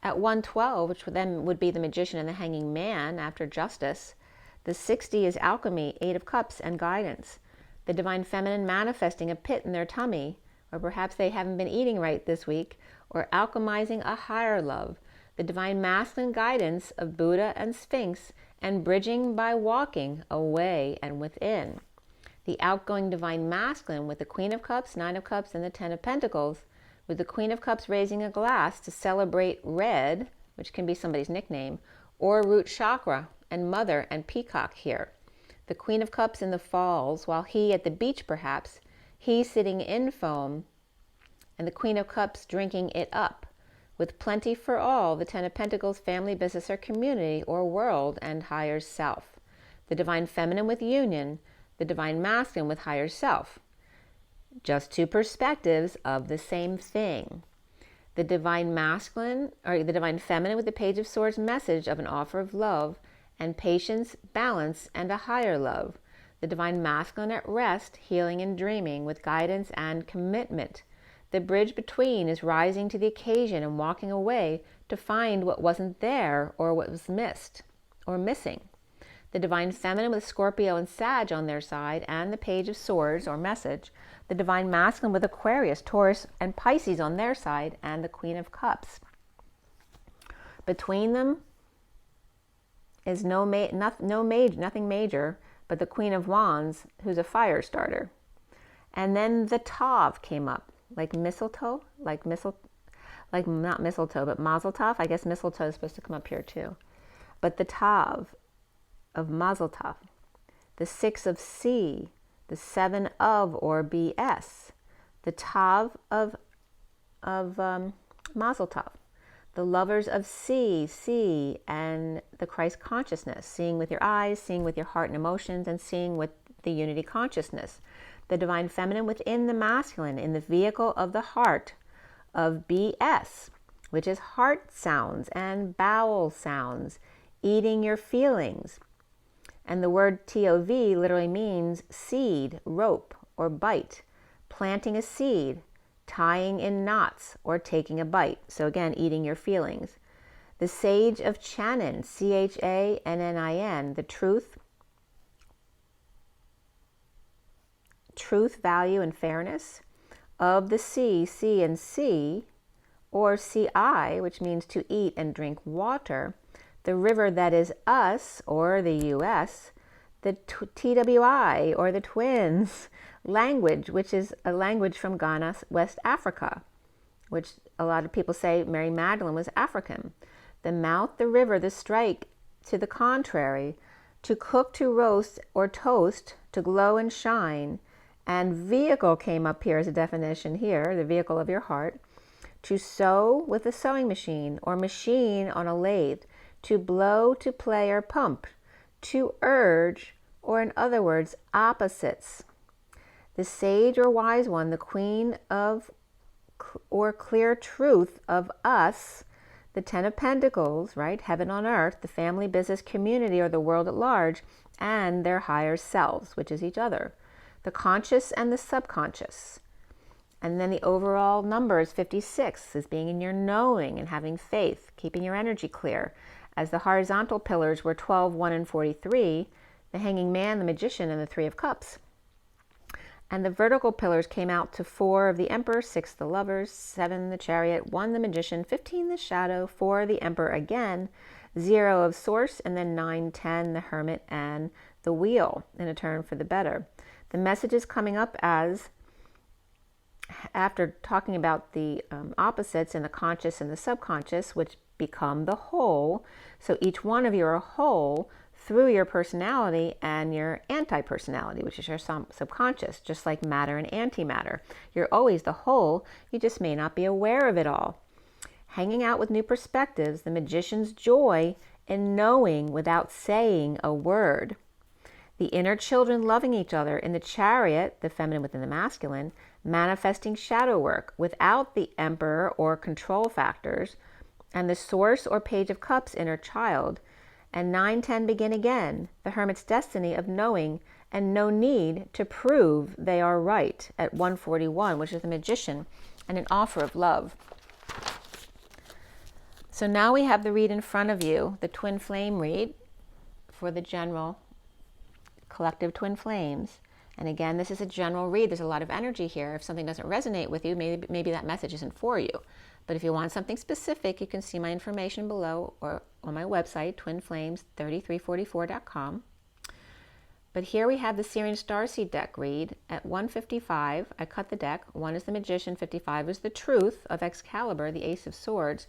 Speaker 1: At 112, which then would be the Magician and the Hanging Man after Justice, the 60 is Alchemy, 8 of Cups, and Guidance. The Divine Feminine manifesting a pit in their tummy, or perhaps they haven't been eating right this week, or alchemizing a higher love. The Divine Masculine guidance of Buddha and Sphinx, and bridging by walking away and within. The outgoing Divine Masculine with the Queen of Cups, 9 of Cups, and the 10 of Pentacles, with the Queen of Cups raising a glass to celebrate red, which can be somebody's nickname, or root chakra, and mother and peacock here. The Queen of Cups in the falls, while he at the beach perhaps, he sitting in foam, and the Queen of Cups drinking it up. With plenty for all, the 10 of Pentacles, family, business, or community, or world, and higher self. The Divine Feminine with union, the Divine Masculine with higher self. Just two perspectives of the same thing. The Divine Masculine, or the Divine Feminine with the Page of Swords message of an offer of love and patience, balance, and a higher love. The Divine Masculine at rest, healing and dreaming with guidance and commitment. The bridge between is rising to the occasion and walking away to find what wasn't there or what was missed or missing. The Divine Feminine with Scorpio and Sag on their side, and the Page of Swords or message. The Divine Masculine with Aquarius, Taurus, and Pisces on their side, and the Queen of Cups. Between them is nothing major, but the Queen of Wands, who's a fire starter. And then the Tav came up, like mistletoe, like not mistletoe, but Mazel Tov. I guess mistletoe is supposed to come up here too. But the Tav of Mazel Tov, the 6 of C, the 7 of or BS, the Tav of Mazel Tov, the lovers of C, and the Christ consciousness, seeing with your eyes, seeing with your heart and emotions, and seeing with the unity consciousness. The Divine Feminine within the Masculine, in the vehicle of the heart of BS, which is heart sounds and bowel sounds, eating your feelings. And the word TOV literally means seed, rope, or bite, planting a seed, tying in knots, or taking a bite. So again, eating your feelings. The Sage of Channin, CHANNIN, the truth, value, and fairness of the C, and C, or CI, which means to eat and drink water. The river that is us, or the US, the TWI, or the twins, language, which is a language from Ghana, West Africa, which a lot of people say Mary Magdalene was African. The mouth, the river, the strike, to the contrary, to cook, to roast, or toast, to glow and shine. And vehicle came up here as a definition here, the vehicle of your heart. To sew with a sewing machine, or machine on a lathe. To blow, to play, or pump, to urge, or in other words, opposites. The sage or wise one, the queen of or clear truth of us, the 10 of Pentacles, right? Heaven on earth, the family, business, community, or the world at large, and their higher selves, which is each other. The conscious and the subconscious. And then the overall number is 56, is being in your knowing and having faith, keeping your energy clear. As the horizontal pillars were 12, 1, and 43, the Hanging Man, the Magician, and the 3 of Cups. And the vertical pillars came out to 4 of the Emperor, 6 the Lovers, 7 the Chariot, 1 the Magician, 15 the Shadow, 4 the Emperor again, 0 of Source, and then 9, 10 the Hermit, and the Wheel, in a turn for the better. The message is coming up as, after talking about the opposites and the conscious and the subconscious, which become the whole. So each one of you are a whole through your personality and your anti-personality, which is your subconscious, just like matter and antimatter. You're always the whole, you just may not be aware of it all. Hanging out with new perspectives, the Magician's joy in knowing without saying a word. The inner children loving each other. In the Chariot, the feminine within the masculine, manifesting shadow work without the Emperor or control factors. And the Source or Page of Cups, inner child. And 9-10 begin again, the Hermit's destiny of knowing and no need to prove they are right at 141, which is the Magician, and an offer of love. So now we have the read in front of you, the twin flame read for the general collective twin flames. And again, this is a general read. There's a lot of energy here. If something doesn't resonate with you, maybe that message isn't for you. But if you want something specific, you can see my information below or on my website, twinflames3344.com. But here we have the Syrian Starseed deck read. At 155, I cut the deck. 1 is the Magician, 55 is the Truth of Excalibur, the Ace of Swords.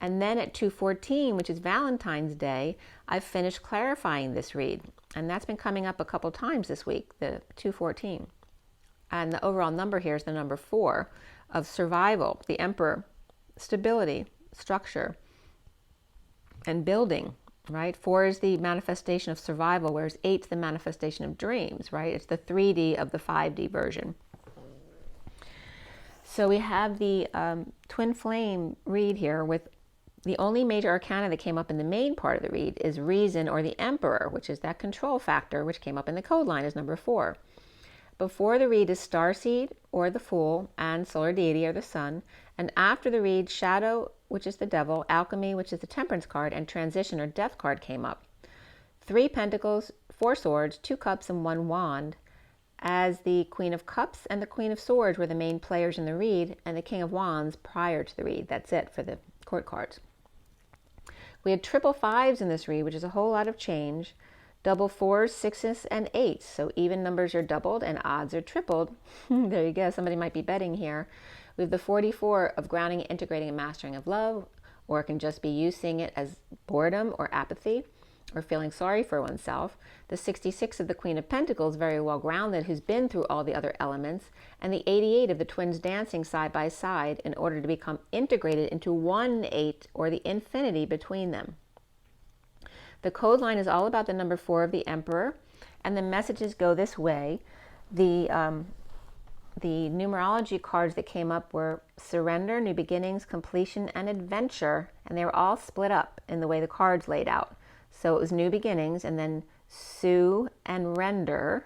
Speaker 1: And then at 214, which is Valentine's Day, I've finished clarifying this read. And that's been coming up a couple times this week, the 214. And the overall number here is the number 4 of survival, the Emperor, stability, structure, and building, right? 4 is the manifestation of survival, whereas 8 is the manifestation of dreams, right? It's the 3D of the 5D version. So we have the twin flame read here with the only major arcana that came up in the main part of the read is reason, or the Emperor, which is that control factor, which came up in the code line as number 4. Before the read is Starseed, or the Fool, and Solar Deity, or the Sun. And after the read, Shadow, which is the Devil, Alchemy, which is the Temperance card, and Transition, or Death card came up. 3 Pentacles, 4 Swords, 2 Cups, and 1 Wand, as the Queen of Cups and the Queen of Swords were the main players in the read, and the King of Wands prior to the read. That's it for the court cards. We had triple 5s in this read, which is a whole lot of change. Double 4s, 6s, and 8s. So even numbers are doubled and odds are tripled. There you go. Somebody might be betting here. We have the 44 of grounding, integrating, and mastering of love, or it can just be you seeing it as boredom or apathy or feeling sorry for oneself. The 66 of the Queen of Pentacles, very well grounded, who's been through all the other elements. And the 88 of the twins dancing side by side in order to become integrated into 1-8, or the infinity between them. The code line is all about the number 4 of the Emperor, and the messages go this way. The numerology cards that came up were surrender, new beginnings, completion, and adventure, and they were all split up in the way the cards laid out. So it was new beginnings, and then sue and render,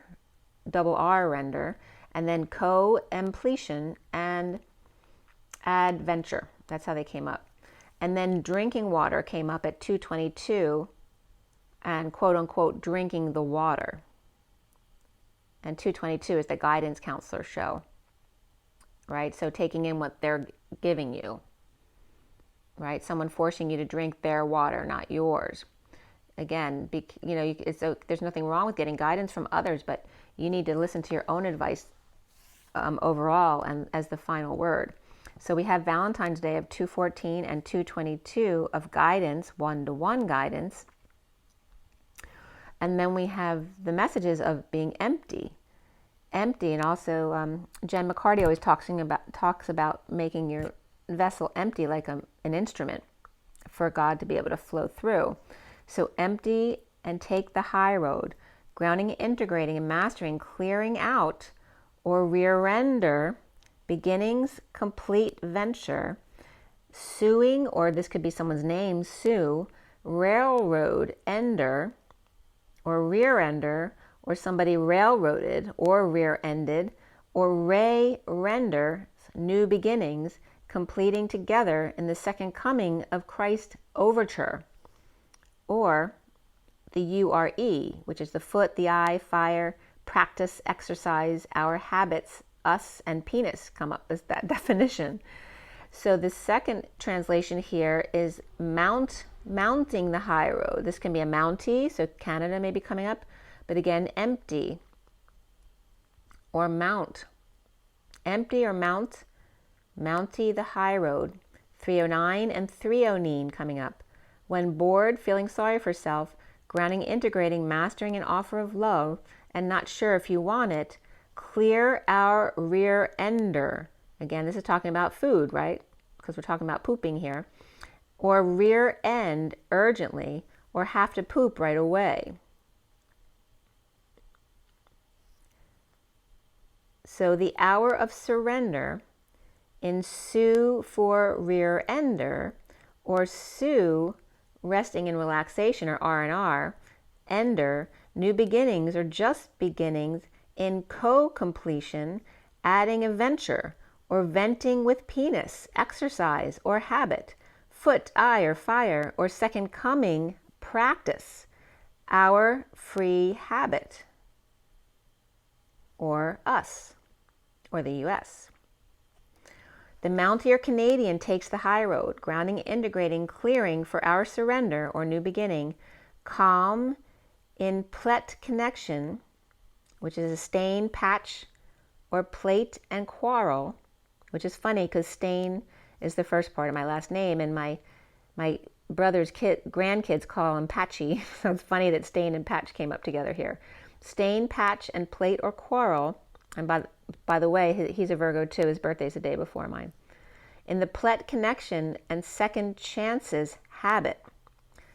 Speaker 1: double R render, and then co-empletion and adventure. That's how they came up. And then drinking water came up at 222, and quote unquote drinking the water. And 222 is the guidance counselor show, right? So taking in what they're giving you, right? Someone forcing you to drink their water, not yours. Again, there's nothing wrong with getting guidance from others, but you need to listen to your own advice overall and as the final word. So we have Valentine's Day of 214 and 222 of guidance, one-to-one guidance. And then we have the messages of being empty. And also Jen McCarty always talks about making your vessel empty like an instrument for God to be able to flow through. So empty and take the high road, grounding, integrating, and mastering, clearing out or rear-render, beginnings, complete venture, suing, or this could be someone's name, sue, railroad, ender, or rear-ender, or somebody railroaded or rear-ended, or ray-render, new beginnings, completing together in the second coming of Christ overture. Or the URE, which is the foot, the eye, fire, practice, exercise, our habits, us, and penis come up as that definition. So the second translation here is mounting the high road. This can be a mountee, so Canada may be coming up, but again, empty or mount. Empty or mountee the high road. 309 and 309 coming up. When bored, feeling sorry for self, grounding, integrating, mastering an offer of love, and not sure if you want it, clear our rear ender. Again, this is talking about food, right? Because we're talking about pooping here. Or rear end urgently, or have to poop right away. So the hour of surrender in Su for rear ender, or Su resting in relaxation, or R&R, ender, new beginnings or just beginnings in co-completion, adding a venture, or venting with penis, exercise or habit, foot, eye or fire, or second coming, practice, our free habit, or us, or the US. The Mountier Canadian takes the high road, grounding, integrating, clearing for our surrender or new beginning, calm in plet connection, which is a stain, patch, or plate and quarrel, which is funny because stain is the first part of my last name, and my brother's grandkids call him Patchy. So it's funny that stain and patch came up together here. Stain, patch, and plate or quarrel. And by the way, he's a Virgo too. His birthday's the day before mine. In the plet connection and second chances habit.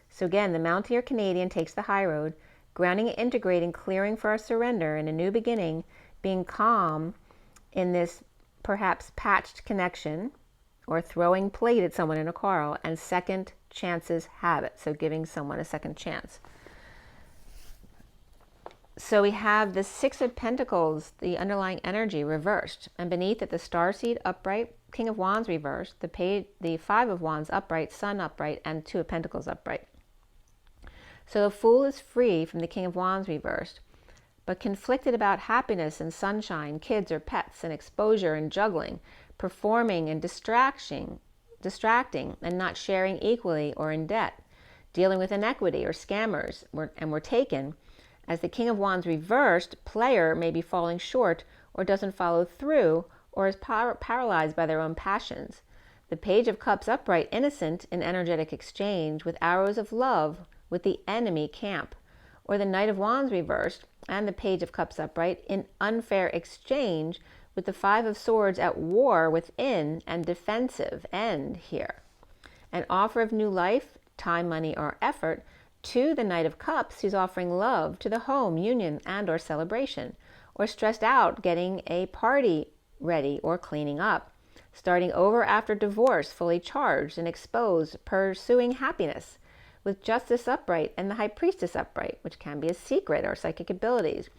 Speaker 1: So again, the Mountier Canadian takes the high road, grounding and integrating, clearing for our surrender and a new beginning, being calm in this perhaps patched connection, or throwing plate at someone in a quarrel, and second chances habit. So giving someone a second chance. So we have the Six of Pentacles, the underlying energy, reversed, and beneath it the Starseed upright, King of Wands reversed, the Five of Wands upright, Sun upright, and Two of Pentacles upright. So the Fool is free from the King of Wands reversed, but conflicted about happiness and sunshine, kids or pets, and exposure and juggling, performing and distracting, and not sharing equally or in debt, dealing with inequity or scammers, and were taken. As the King of Wands reversed, player may be falling short or doesn't follow through, or is paralyzed by their own passions. The Page of Cups upright, innocent in energetic exchange with arrows of love with the enemy camp, or the Knight of Wands reversed and the Page of Cups upright in unfair exchange with the Five of Swords at war within and defensive end here. An offer of new life, time, money, or effort to the Knight of Cups, who's offering love to the home, union, and or celebration, or stressed out getting a party ready or cleaning up, starting over after divorce, fully charged and exposed, pursuing happiness, with Justice upright and the High Priestess upright, which can be a secret or psychic abilities,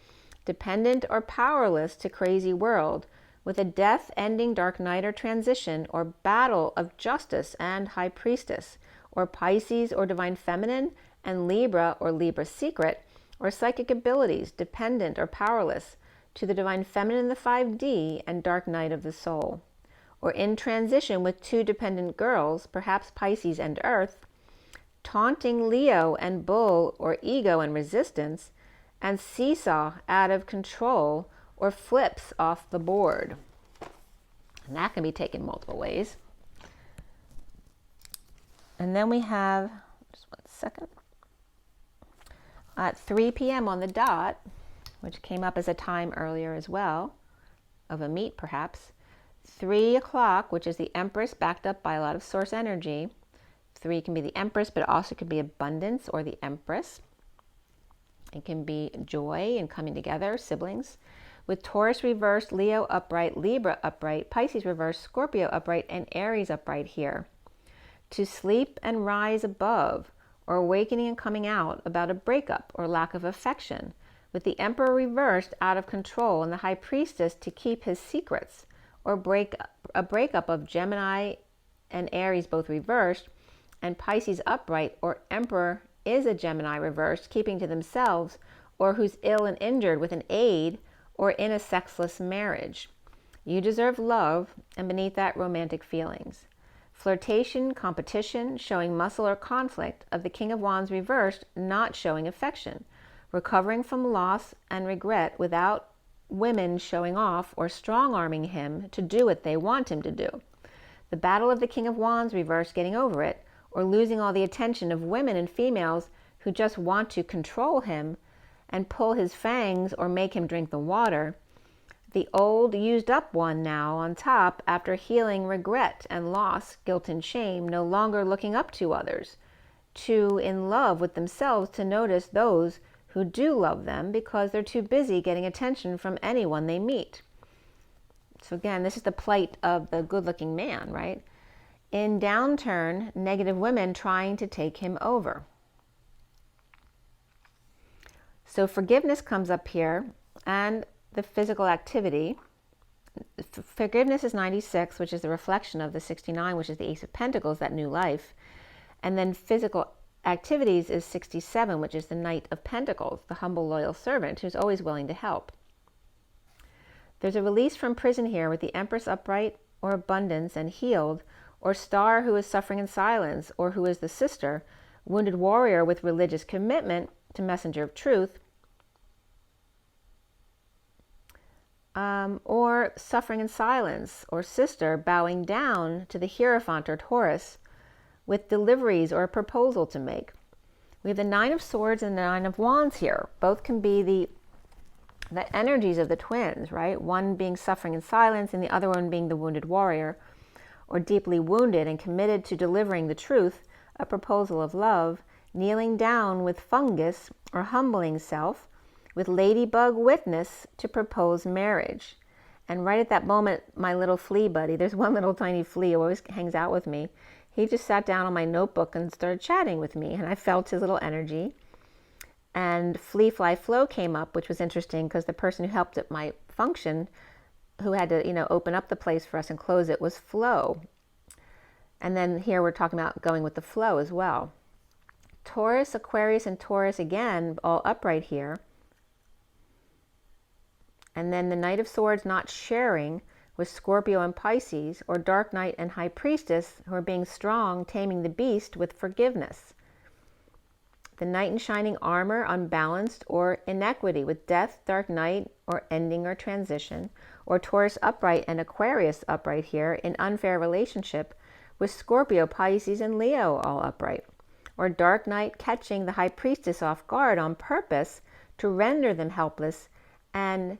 Speaker 1: dependent or powerless to crazy world, with a death ending dark night or transition or battle of Justice and High Priestess, or Pisces or Divine Feminine and Libra or Libra secret, or psychic abilities, dependent or powerless to the Divine Feminine, the 5D, and Dark Night of the Soul, or in transition with two dependent girls, perhaps Pisces and Earth, taunting Leo and Bull, or ego and resistance, and seesaw out of control, or flips off the board. And that can be taken multiple ways. And then we have, just 1 second, at 3 p.m. on the dot, which came up as a time earlier as well, of a meet perhaps, 3 o'clock, which is the Empress backed up by a lot of source energy. 3 can be the Empress, but it also could be abundance or the Empress. It can be joy and coming together, siblings. With Taurus reversed, Leo upright, Libra upright, Pisces reversed, Scorpio upright, and Aries upright here. To sleep and rise above, or awakening and coming out about a breakup or lack of affection, with the Emperor reversed out of control and the High Priestess to keep his secrets, or a breakup of Gemini and Aries both reversed, and Pisces upright, or Emperor is a Gemini reversed, keeping to themselves, or who's ill and injured with an aid, or in a sexless marriage. You deserve love, and beneath that, romantic feelings. Flirtation, competition, showing muscle or conflict of the King of Wands reversed, not showing affection. Recovering from loss and regret without women showing off or strong-arming him to do what they want him to do. The battle of the King of Wands reversed, getting over it, or losing all the attention of women and females who just want to control him and pull his fangs or make him drink the water. The old, used up one now on top after healing regret and loss, guilt and shame, no longer looking up to others, too in love with themselves to notice those who do love them because they're too busy getting attention from anyone they meet. So again, this is the plight of the good-looking man, right? In downturn, negative women trying to take him over. So forgiveness comes up here, and the physical activity. Forgiveness is 96, which is the reflection of the 69, which is the Ace of Pentacles, that new life. And then physical activities is 67, which is the Knight of Pentacles, the humble, loyal servant who's always willing to help. There's a release from prison here with the Empress upright, or abundance and healed, or Star, who is suffering in silence, or who is the sister, wounded warrior with religious commitment to messenger of truth, or suffering in silence, or sister bowing down to the Hierophant or Taurus with deliveries or a proposal to make. We have the Nine of Swords and the Nine of Wands here. Both can be the energies of the twins, right? One being suffering in silence and the other one being the wounded warrior, or deeply wounded and committed to delivering the truth, a proposal of love, kneeling down with fungus or humbling self, with ladybug witness to propose marriage. And right at that moment, my little flea buddy, there's one little tiny flea who always hangs out with me, he just sat down on my notebook and started chatting with me, and I felt his little energy. And Flee, Fly, Flow came up, which was interesting because the person who helped at my function, who had to, open up the place for us and close it, was Flow. And then here we're talking about going with the flow as well. Taurus, Aquarius, and Taurus again, all upright here. And then the Knight of Swords not sharing with Scorpio and Pisces, or Dark Knight and High Priestess, who are being strong, taming the beast with forgiveness. The Knight in shining armor, unbalanced, or inequity with Death, Dark Knight, or ending or transition, or Taurus upright and Aquarius upright here in unfair relationship with Scorpio, Pisces, and Leo all upright, or Dark Knight catching the High Priestess off guard on purpose to render them helpless and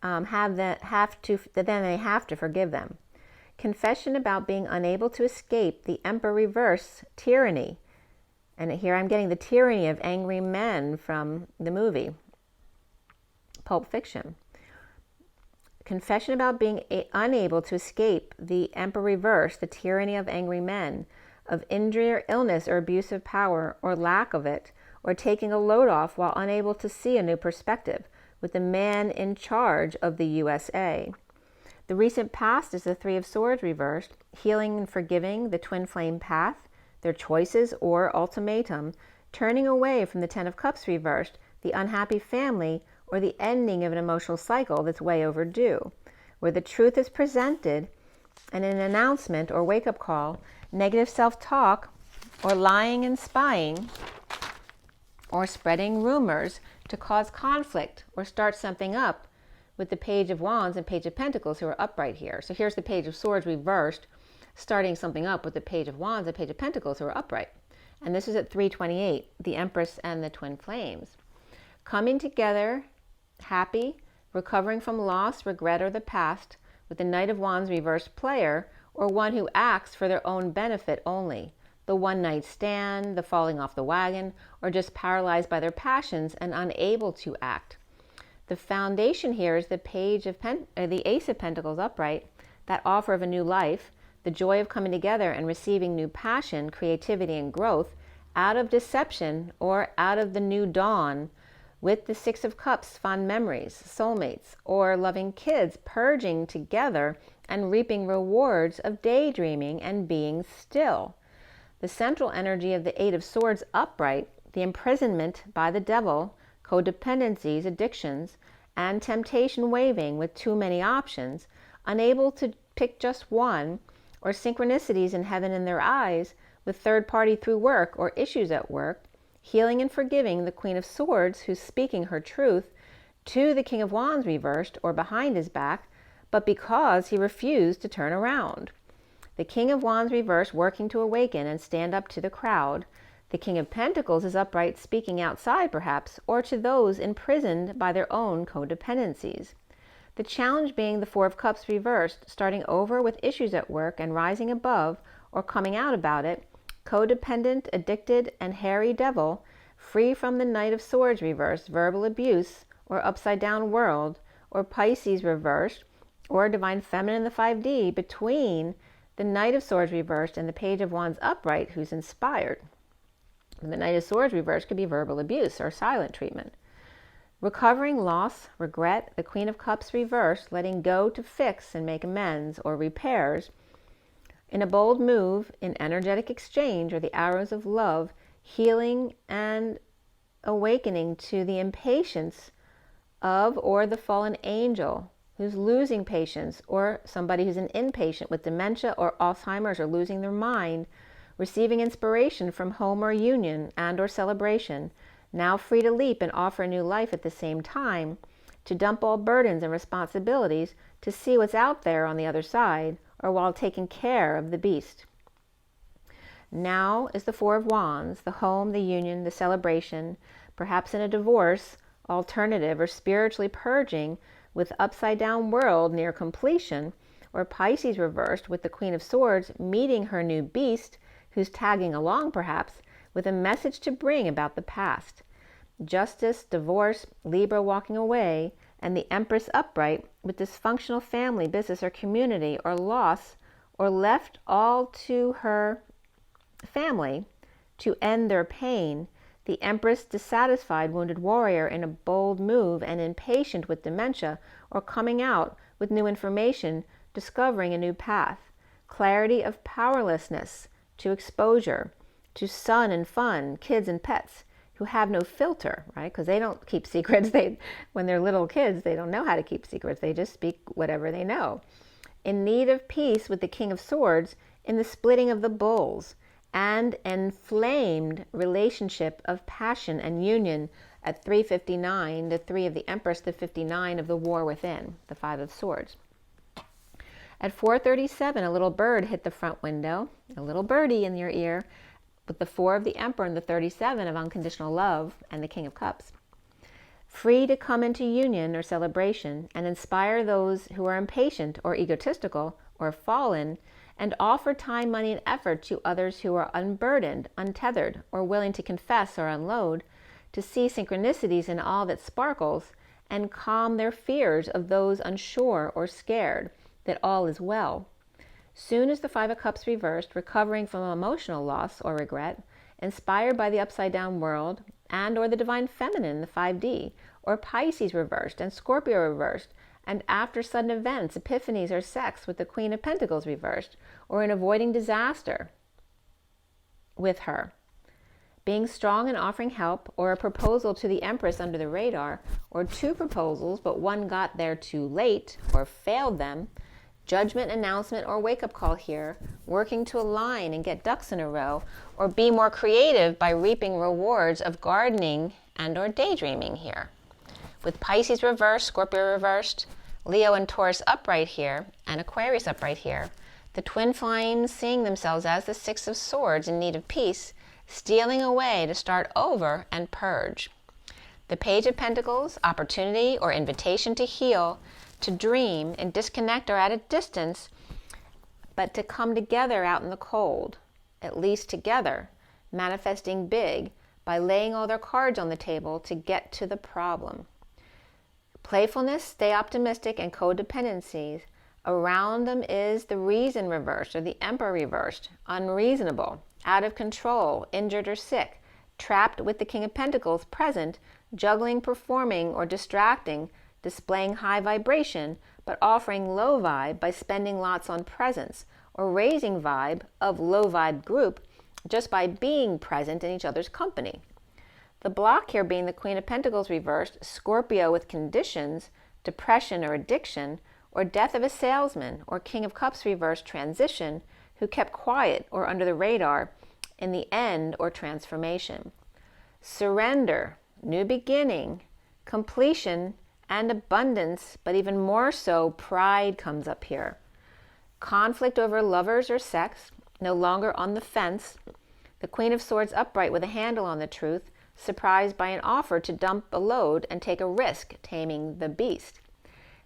Speaker 1: then they have to forgive them. Confession about being unable to escape the Emperor reverse tyranny. And here I'm getting the tyranny of angry men from the movie Pulp Fiction. Confession about being unable to escape the Emperor reverse, the tyranny of angry men, of injury or illness or abuse of power or lack of it, or taking a load off while unable to see a new perspective, with the man in charge of the USA. The recent past is the Three of Swords reversed, healing and forgiving the twin flame path, their choices or ultimatum, turning away from the Ten of Cups reversed, the unhappy family, or the ending of an emotional cycle that's way overdue, where the truth is presented and an announcement or wake-up call, negative self-talk, or lying and spying, or spreading rumors to cause conflict or start something up, with the Page of Wands and Page of Pentacles who are upright here. So here's the Page of Swords reversed, starting something up with the Page of Wands and Page of Pentacles who are upright. And this is at 328, the Empress and the Twin Flames. Coming together, happy, recovering from loss, regret, or the past, with the Knight of Wands reversed player, or one who acts for their own benefit only. The one-night stand, the falling off the wagon, or just paralyzed by their passions and unable to act. The foundation here is the the Ace of Pentacles upright, that offer of a new life, the joy of coming together and receiving new passion, creativity, and growth out of deception or out of the new dawn, with the Six of Cups, fond memories, soulmates, or loving kids purging together and reaping rewards of daydreaming and being still. The central energy of the Eight of Swords upright, the imprisonment by the devil, codependencies, addictions, and temptation waving with too many options, unable to pick just one, or synchronicities in heaven in their eyes, with third party through work or issues at work, healing and forgiving the Queen of Swords who's speaking her truth to the King of Wands reversed or behind his back, but because he refused to turn around. The King of Wands reversed working to awaken and stand up to the crowd. The King of Pentacles is upright speaking outside perhaps, or to those imprisoned by their own codependencies. The challenge being the Four of Cups reversed, starting over with issues at work and rising above or coming out about it, codependent, addicted, and hairy devil, free from the Knight of Swords reversed, verbal abuse or upside down world, or Pisces reversed, or Divine Feminine, the 5D, between the Knight of Swords reversed and the Page of Wands upright, who's inspired. The Knight of Swords reversed could be verbal abuse or silent treatment. Recovering loss, regret, the Queen of Cups reversed, letting go to fix and make amends or repairs. In a bold move, in energetic exchange, or the arrows of love, healing and awakening to the impatience of or the fallen angel who's losing patience, or somebody who's an impatient with dementia or Alzheimer's or losing their mind, receiving inspiration from home or union and or celebration, now free to leap and offer a new life at the same time, to dump all burdens and responsibilities, to see what's out there on the other side, or while taking care of the beast. Now is the Four of Wands, the home, the union, the celebration, perhaps in a divorce, alternative, or spiritually purging with upside down world near completion, or Pisces reversed with the Queen of Swords meeting her new beast, who's tagging along perhaps, with a message to bring about the past. Justice, divorce, Libra walking away, and the Empress upright with dysfunctional family, business, or community, or loss, or left all to her family to end their pain. The Empress dissatisfied, wounded warrior in a bold move and impatient with dementia, or coming out with new information, discovering a new path. Clarity of powerlessness to exposure, to sun and fun, kids and pets who have no filter, right? Because they don't keep secrets. When they're little kids, they don't know how to keep secrets. They just speak whatever they know. In need of peace with the King of Swords in the splitting of the bulls, and inflamed relationship of passion and union at 359, the 3 of the Empress, the 59 of the war within, the 5 of Swords. At 4:37, a little bird hit the front window, a little birdie in your ear, with the 4 of the Emperor and the 37 of unconditional love and the King of Cups. Free to come into union or celebration and inspire those who are impatient or egotistical or fallen, and offer time, money, and effort to others who are unburdened, untethered, or willing to confess or unload, to see synchronicities in all that sparkles, and calm their fears of those unsure or scared that all is well. Soon as the 5 of Cups reversed, recovering from emotional loss or regret, inspired by the upside down world, and or the Divine Feminine, the 5D, or Pisces reversed and Scorpio reversed, and after sudden events, epiphanies, or sex with the Queen of Pentacles reversed, or in avoiding disaster with her. Being strong and offering help, or a proposal to the Empress under the radar, or 2 proposals, but one got there too late, or failed them. Judgment, announcement, or wake-up call here, working to align and get ducks in a row, or be more creative by reaping rewards of gardening and or daydreaming here. With Pisces reversed, Scorpio reversed, Leo and Taurus upright here, and Aquarius upright here, the twin flames seeing themselves as the 6 of Swords in need of peace, stealing away to start over and purge. The Page of Pentacles, opportunity or invitation to heal, to dream and disconnect or at a distance, but to come together out in the cold, at least together, manifesting big by laying all their cards on the table to get to the problem. Playfulness, stay optimistic, and codependencies. Around them is the Reason reversed, or the Emperor reversed, unreasonable, out of control, injured or sick, trapped with the King of Pentacles present, juggling, performing, or distracting, displaying high vibration, but offering low vibe by spending lots on presents, or raising vibe of low vibe group just by being present in each other's company. The block here being the Queen of Pentacles reversed, Scorpio with conditions, depression or addiction, or death of a salesman, or King of Cups reversed, transition, who kept quiet or under the radar in the end or transformation. Surrender, new beginning, completion, and abundance, but even more so, pride comes up here. Conflict over lovers or sex, no longer on the fence. The Queen of Swords upright with a handle on the truth, surprised by an offer to dump a load and take a risk taming the beast.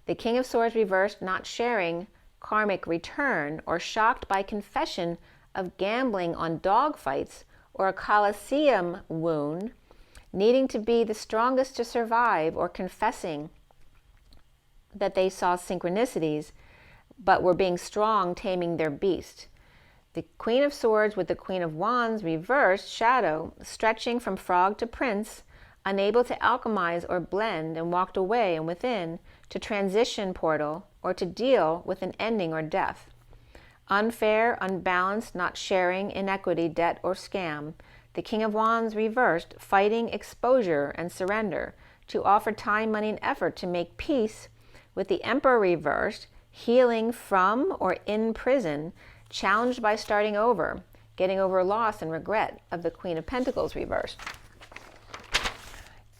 Speaker 1: The King of Swords reversed, not sharing karmic return, or shocked by confession of gambling on dog fights or a Colosseum wound, needing to be the strongest to survive, or confessing that they saw synchronicities, but were being strong, taming their beast. The Queen of Swords with the Queen of Wands reversed, shadow, stretching from frog to prince, unable to alchemize or blend, and walked away and within to transition portal or to deal with an ending or death. Unfair, unbalanced, not sharing, inequity, debt, or scam. The King of Wands reversed, fighting exposure and surrender, to offer time, money, and effort to make peace. With the Emperor reversed, healing from or in prison, challenged by starting over, getting over loss and regret of the Queen of Pentacles reversed.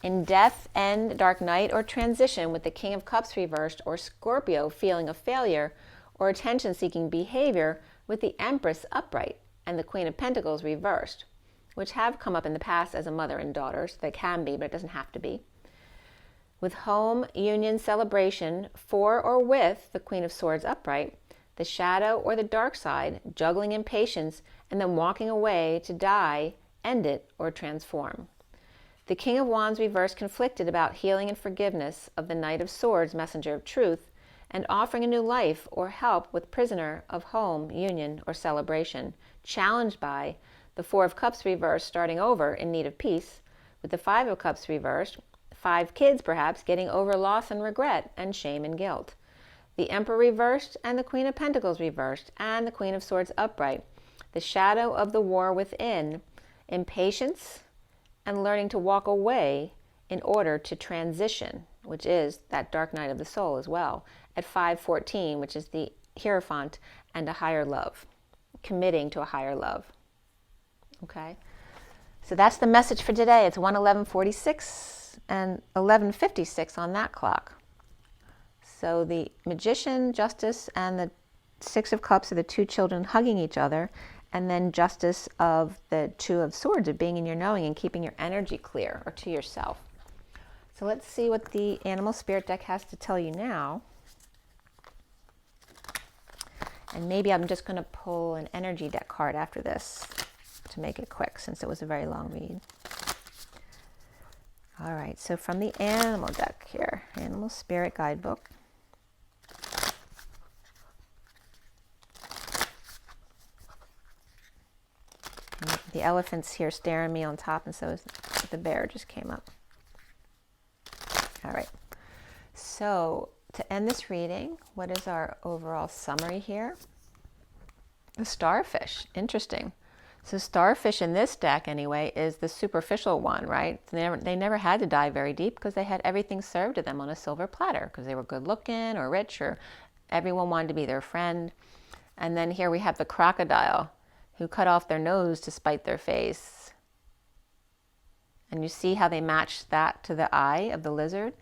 Speaker 1: In death, end, dark night, or transition with the King of Cups reversed, or Scorpio feeling of failure or attention-seeking behavior with the Empress upright and the Queen of Pentacles reversed, which have come up in the past as a mother and daughters. They can be, but it doesn't have to be. With home, union, celebration, for or with the Queen of Swords upright, the shadow or the dark side, juggling impatience, and then walking away to die, end it, or transform. The King of Wands reversed, conflicted about healing and forgiveness of the Knight of Swords, messenger of truth, and offering a new life or help with prisoner of home, union, or celebration, challenged by the Four of Cups reversed, starting over in need of peace, with the Five of Cups reversed, 5 kids perhaps getting over loss and regret and shame and guilt. The Emperor reversed and the Queen of Pentacles reversed and the Queen of Swords upright. The shadow of the war within, impatience, and learning to walk away in order to transition, which is that dark night of the soul as well, at 514, which is the Hierophant and a higher love, committing to a higher love. Okay, so that's the message for today. It's 1:11:46 and 11:56 on that clock. So the Magician, Justice, and the Six of Cups are the 2 children hugging each other, and then Justice of the Two of Swords of being in your knowing and keeping your energy clear or to yourself. So let's see what the Animal Spirit deck has to tell you now. And maybe I'm just going to pull an energy deck card after this to make it quick, since it was a very long read. All right, so from the Animal deck here, Animal Spirit Guidebook. And the elephant's here staring me on top, and so is the bear just came up. All right, so to end this reading, what is our overall summary here? The starfish, interesting. So starfish in this deck anyway is the superficial one, right? They never had to dive very deep because they had everything served to them on a silver platter because they were good looking or rich, or everyone wanted to be their friend. And then here we have the crocodile who cut off their nose to spite their face. And you see how they matched that to the eye of the lizard?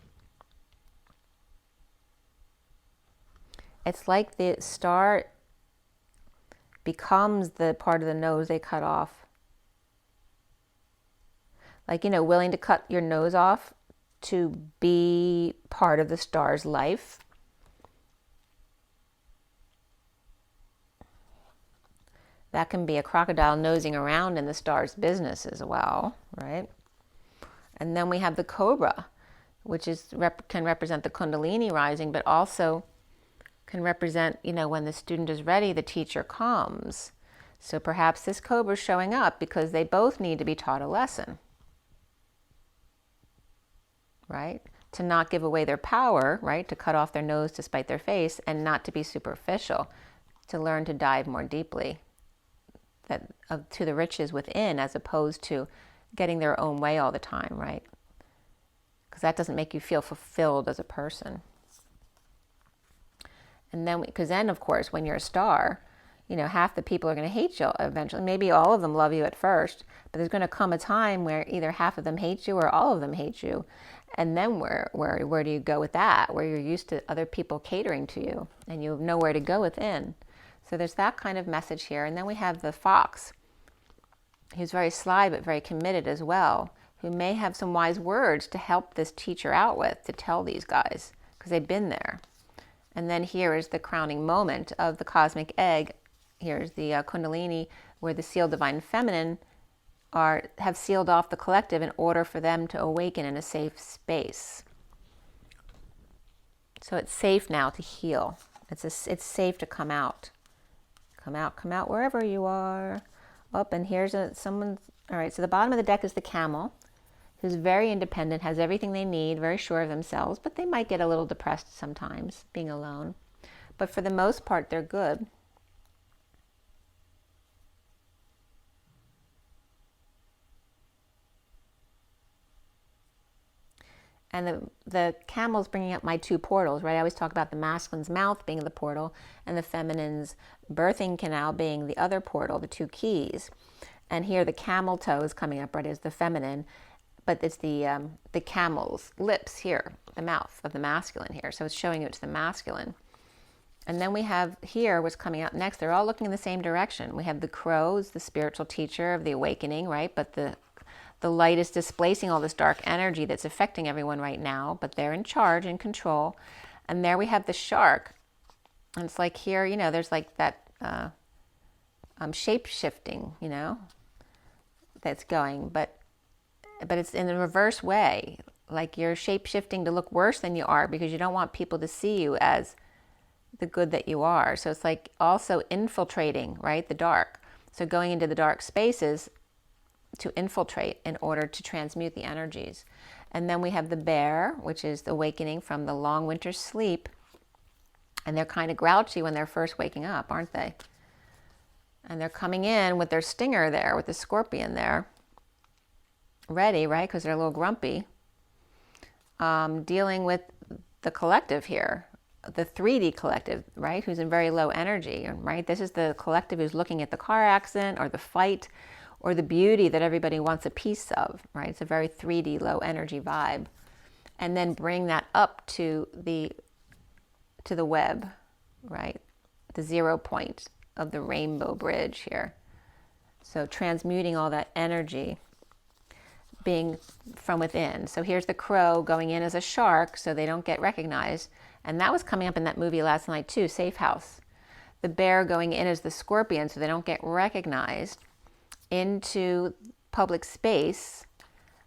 Speaker 1: It's like the star becomes the part of the nose they cut off. Like, willing to cut your nose off to be part of the star's life. That can be a crocodile nosing around in the star's business as well, right? And then we have the cobra, which can represent the Kundalini rising, but also can represent, when the student is ready, the teacher comes. So perhaps this cobra is showing up because they both need to be taught a lesson, right? To not give away their power, right? To cut off their nose to spite their face, and not to be superficial, to learn to dive more deeply to the riches within, as opposed to getting their own way all the time, right? Because that doesn't make you feel fulfilled as a person. And then, because then, of course, when you're a star, half the people are going to hate you eventually. Maybe all of them love you at first, but there's going to come a time where either half of them hate you or all of them hate you. And then where do you go with that? Where you're used to other people catering to you and you have nowhere to go within. So there's that kind of message here. And then we have the fox, who's very sly but very committed as well, who may have some wise words to help this teacher out with, to tell these guys, because they've been there. And then here is the crowning moment of the cosmic egg. Here's the Kundalini, where the sealed divine feminine have sealed off the collective in order for them to awaken in a safe space. So it's safe now to heal. It's safe to come out. Come out wherever you are. Up, and here's someone. All right, so the bottom of the deck is the Camel, who's very independent, has everything they need, very sure of themselves, but they might get a little depressed sometimes, being alone. But for the most part, they're good. And the Camel's bringing up my two portals, right? I always talk about the masculine's mouth being the portal and the feminine's birthing canal being the other portal, the two keys. And here the camel toe is coming up, right, as the feminine, but it's the camel's lips here, the mouth of the masculine here. So it's showing it to the masculine. And then we have here what's coming out next. They're all looking in the same direction. We have the crows, the spiritual teacher of the awakening, right? But the light is displacing all this dark energy that's affecting everyone right now, but they're in charge and control. And there we have the shark. And it's like here, you know, there's like that shape-shifting, you know, that's going, but it's in the reverse way. Like you're shape-shifting to look worse than you are because you don't want people to see you as the good that you are. So it's like also infiltrating, right, the dark. So going into the dark spaces to infiltrate in order to transmute the energies. And then we have the bear, which is the awakening from the long winter sleep. And they're kind of grouchy when they're first waking up, aren't they? And they're coming in with their stinger there, with the scorpion there. Ready, right? Because they're a little grumpy. Dealing with the collective here, the 3D collective, right? Who's in very low energy, right? This is the collective who's looking at the car accident or the fight or the beauty that everybody wants a piece of, right? It's a very 3D low energy vibe. And then bring that up to the web, right? The 0 point of the rainbow bridge here. So transmuting all that energy being from within. So here's the crow going in as a shark so they don't get recognized. And that was coming up in that movie last night too, Safe House. The bear going in as the scorpion so they don't get recognized into public space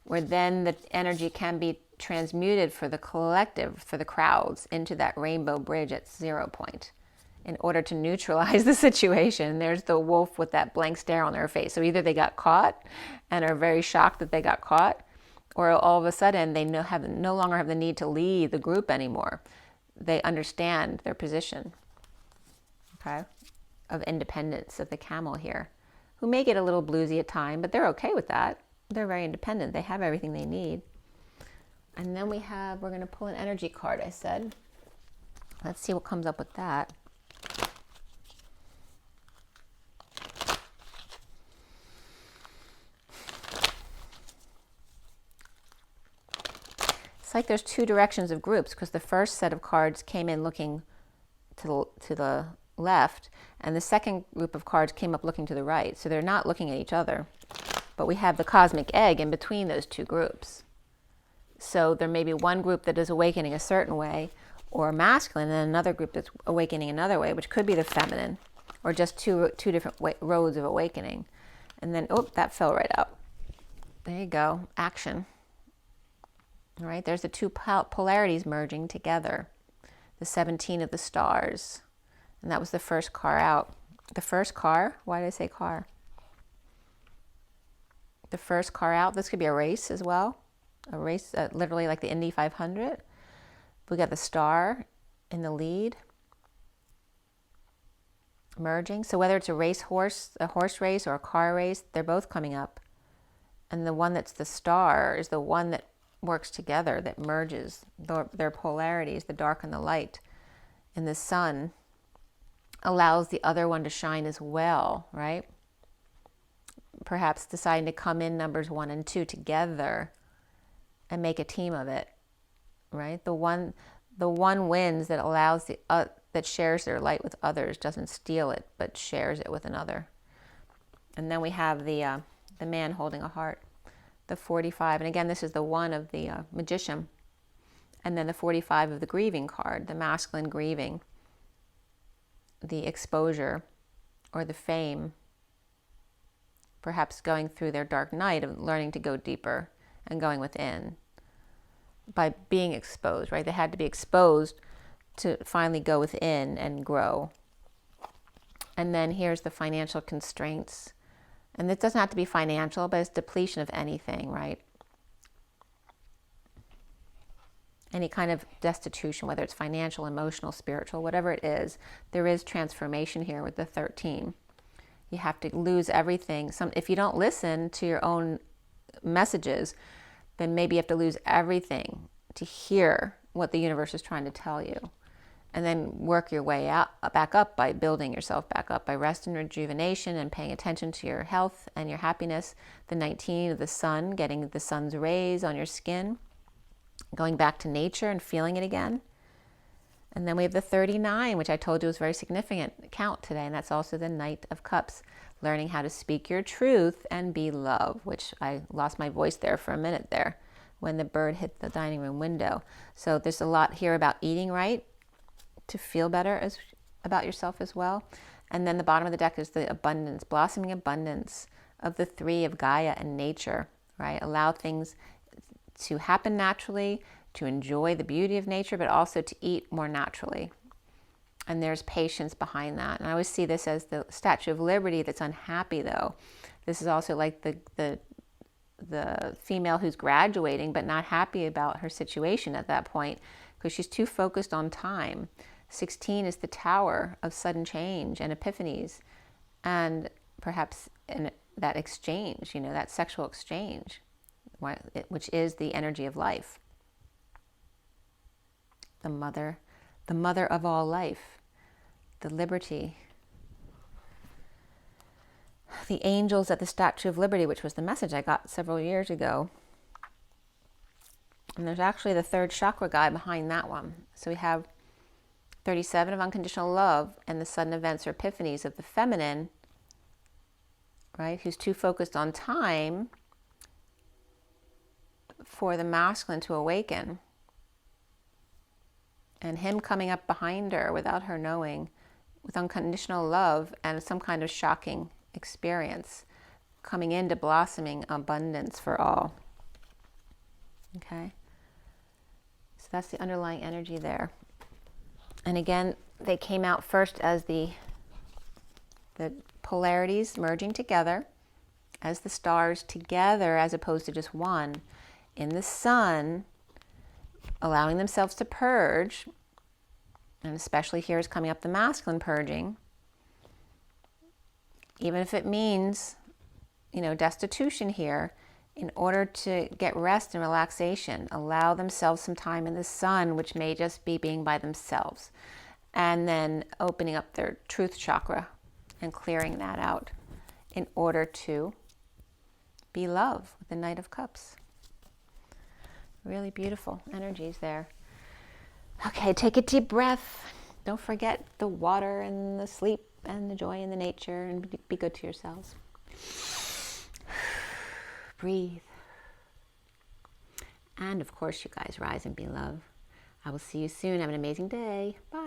Speaker 1: where then the energy can be transmuted for the collective, for the crowds, into that rainbow bridge at 0 point in order to neutralize the situation. There's the wolf with that blank stare on their face. So either they got caught and are very shocked that they got caught, or all of a sudden they no longer have the need to lead the group anymore. They understand their position, okay, of independence of the camel here, who may get a little bluesy at times, but they're okay with that. They're very independent. They have everything they need. And then we're going to pull an energy card, I said. Let's see what comes up with that. It's like there's two directions of groups because the first set of cards came in looking to the left, and the second group of cards came up looking to the right. So they're not looking at each other. But we have the cosmic egg in between those two groups. So there may be one group that is awakening a certain way, or masculine, and another group that's awakening another way, which could be the feminine, or just two different roads of awakening. And then, that fell right out. There you go, action. All right, there's the two polarities merging together. The 17 of the stars. And that was the first car out. The first car? Why did I say car? The first car out. This could be a race as well. A race, literally like the Indy 500. We got the star in the lead. Merging. So whether it's a horse race or a car race, they're both coming up. And the one that's the star is the one that works together, that merges their polarities, the dark and the light. And the sun allows the other one to shine as well, right? Perhaps deciding to come in numbers 1 and 2 together and make a team of it, right? The one wins that allows that shares their light with others, doesn't steal it, but shares it with another. And then we have the man holding a heart, the 45. And again, this is the 1 of the magician. And then the 45 of the grieving card, the masculine grieving, the exposure or the fame, perhaps going through their dark night of learning to go deeper and going within by being exposed, right? They had to be exposed to finally go within and grow. And then here's the financial constraints. And it doesn't have to be financial, but it's depletion of anything, right? Any kind of destitution, whether it's financial, emotional, spiritual, whatever it is, there is transformation here with the 13. You have to lose everything. If you don't listen to your own messages, then maybe you have to lose everything to hear what the universe is trying to tell you. And then work your way out, back up by building yourself back up by rest and rejuvenation and paying attention to your health and your happiness. The 19 of the sun, getting the sun's rays on your skin, going back to nature and feeling it again. And then we have the 39, which I told you was very significant count today, and that's also the Knight of Cups, learning how to speak your truth and be love, which I lost my voice there for a minute there when the bird hit the dining room window. So there's a lot here about eating right, to feel better about yourself as well. And then the bottom of the deck is the abundance, blossoming abundance of the 3 of Gaia and nature, right? Allow things to happen naturally, to enjoy the beauty of nature, but also to eat more naturally. And there's patience behind that. And I always see this as the Statue of Liberty that's unhappy, though. This is also like the female who's graduating but not happy about her situation at that point because she's too focused on time. 16 is the Tower of sudden change and epiphanies, and perhaps in that exchange, that sexual exchange, which is the energy of life. The mother of all life, the liberty. The angels at the Statue of Liberty, which was the message I got several years ago. And there's actually the 3rd chakra guy behind that one. So we have 37 of unconditional love and the sudden events or epiphanies of the feminine, right? Who's too focused on time for the masculine to awaken. And him coming up behind her without her knowing with unconditional love and some kind of shocking experience, coming into blossoming abundance for all. Okay? So that's the underlying energy there. And again, they came out first as the polarities merging together, as the stars together as opposed to just one. In the sun, allowing themselves to purge, and especially here is coming up the masculine purging, even if it means, destitution here, in order to get rest and relaxation, allow themselves some time in the sun, which may just be being by themselves, and then opening up their truth chakra and clearing that out in order to be love with the Knight of Cups. Really beautiful energies there. Okay, take a deep breath. Don't forget the water and the sleep and the joy in the nature, and be good to yourselves. Breathe. And of course, you guys rise and be love. I will see you soon. Have an amazing day. Bye.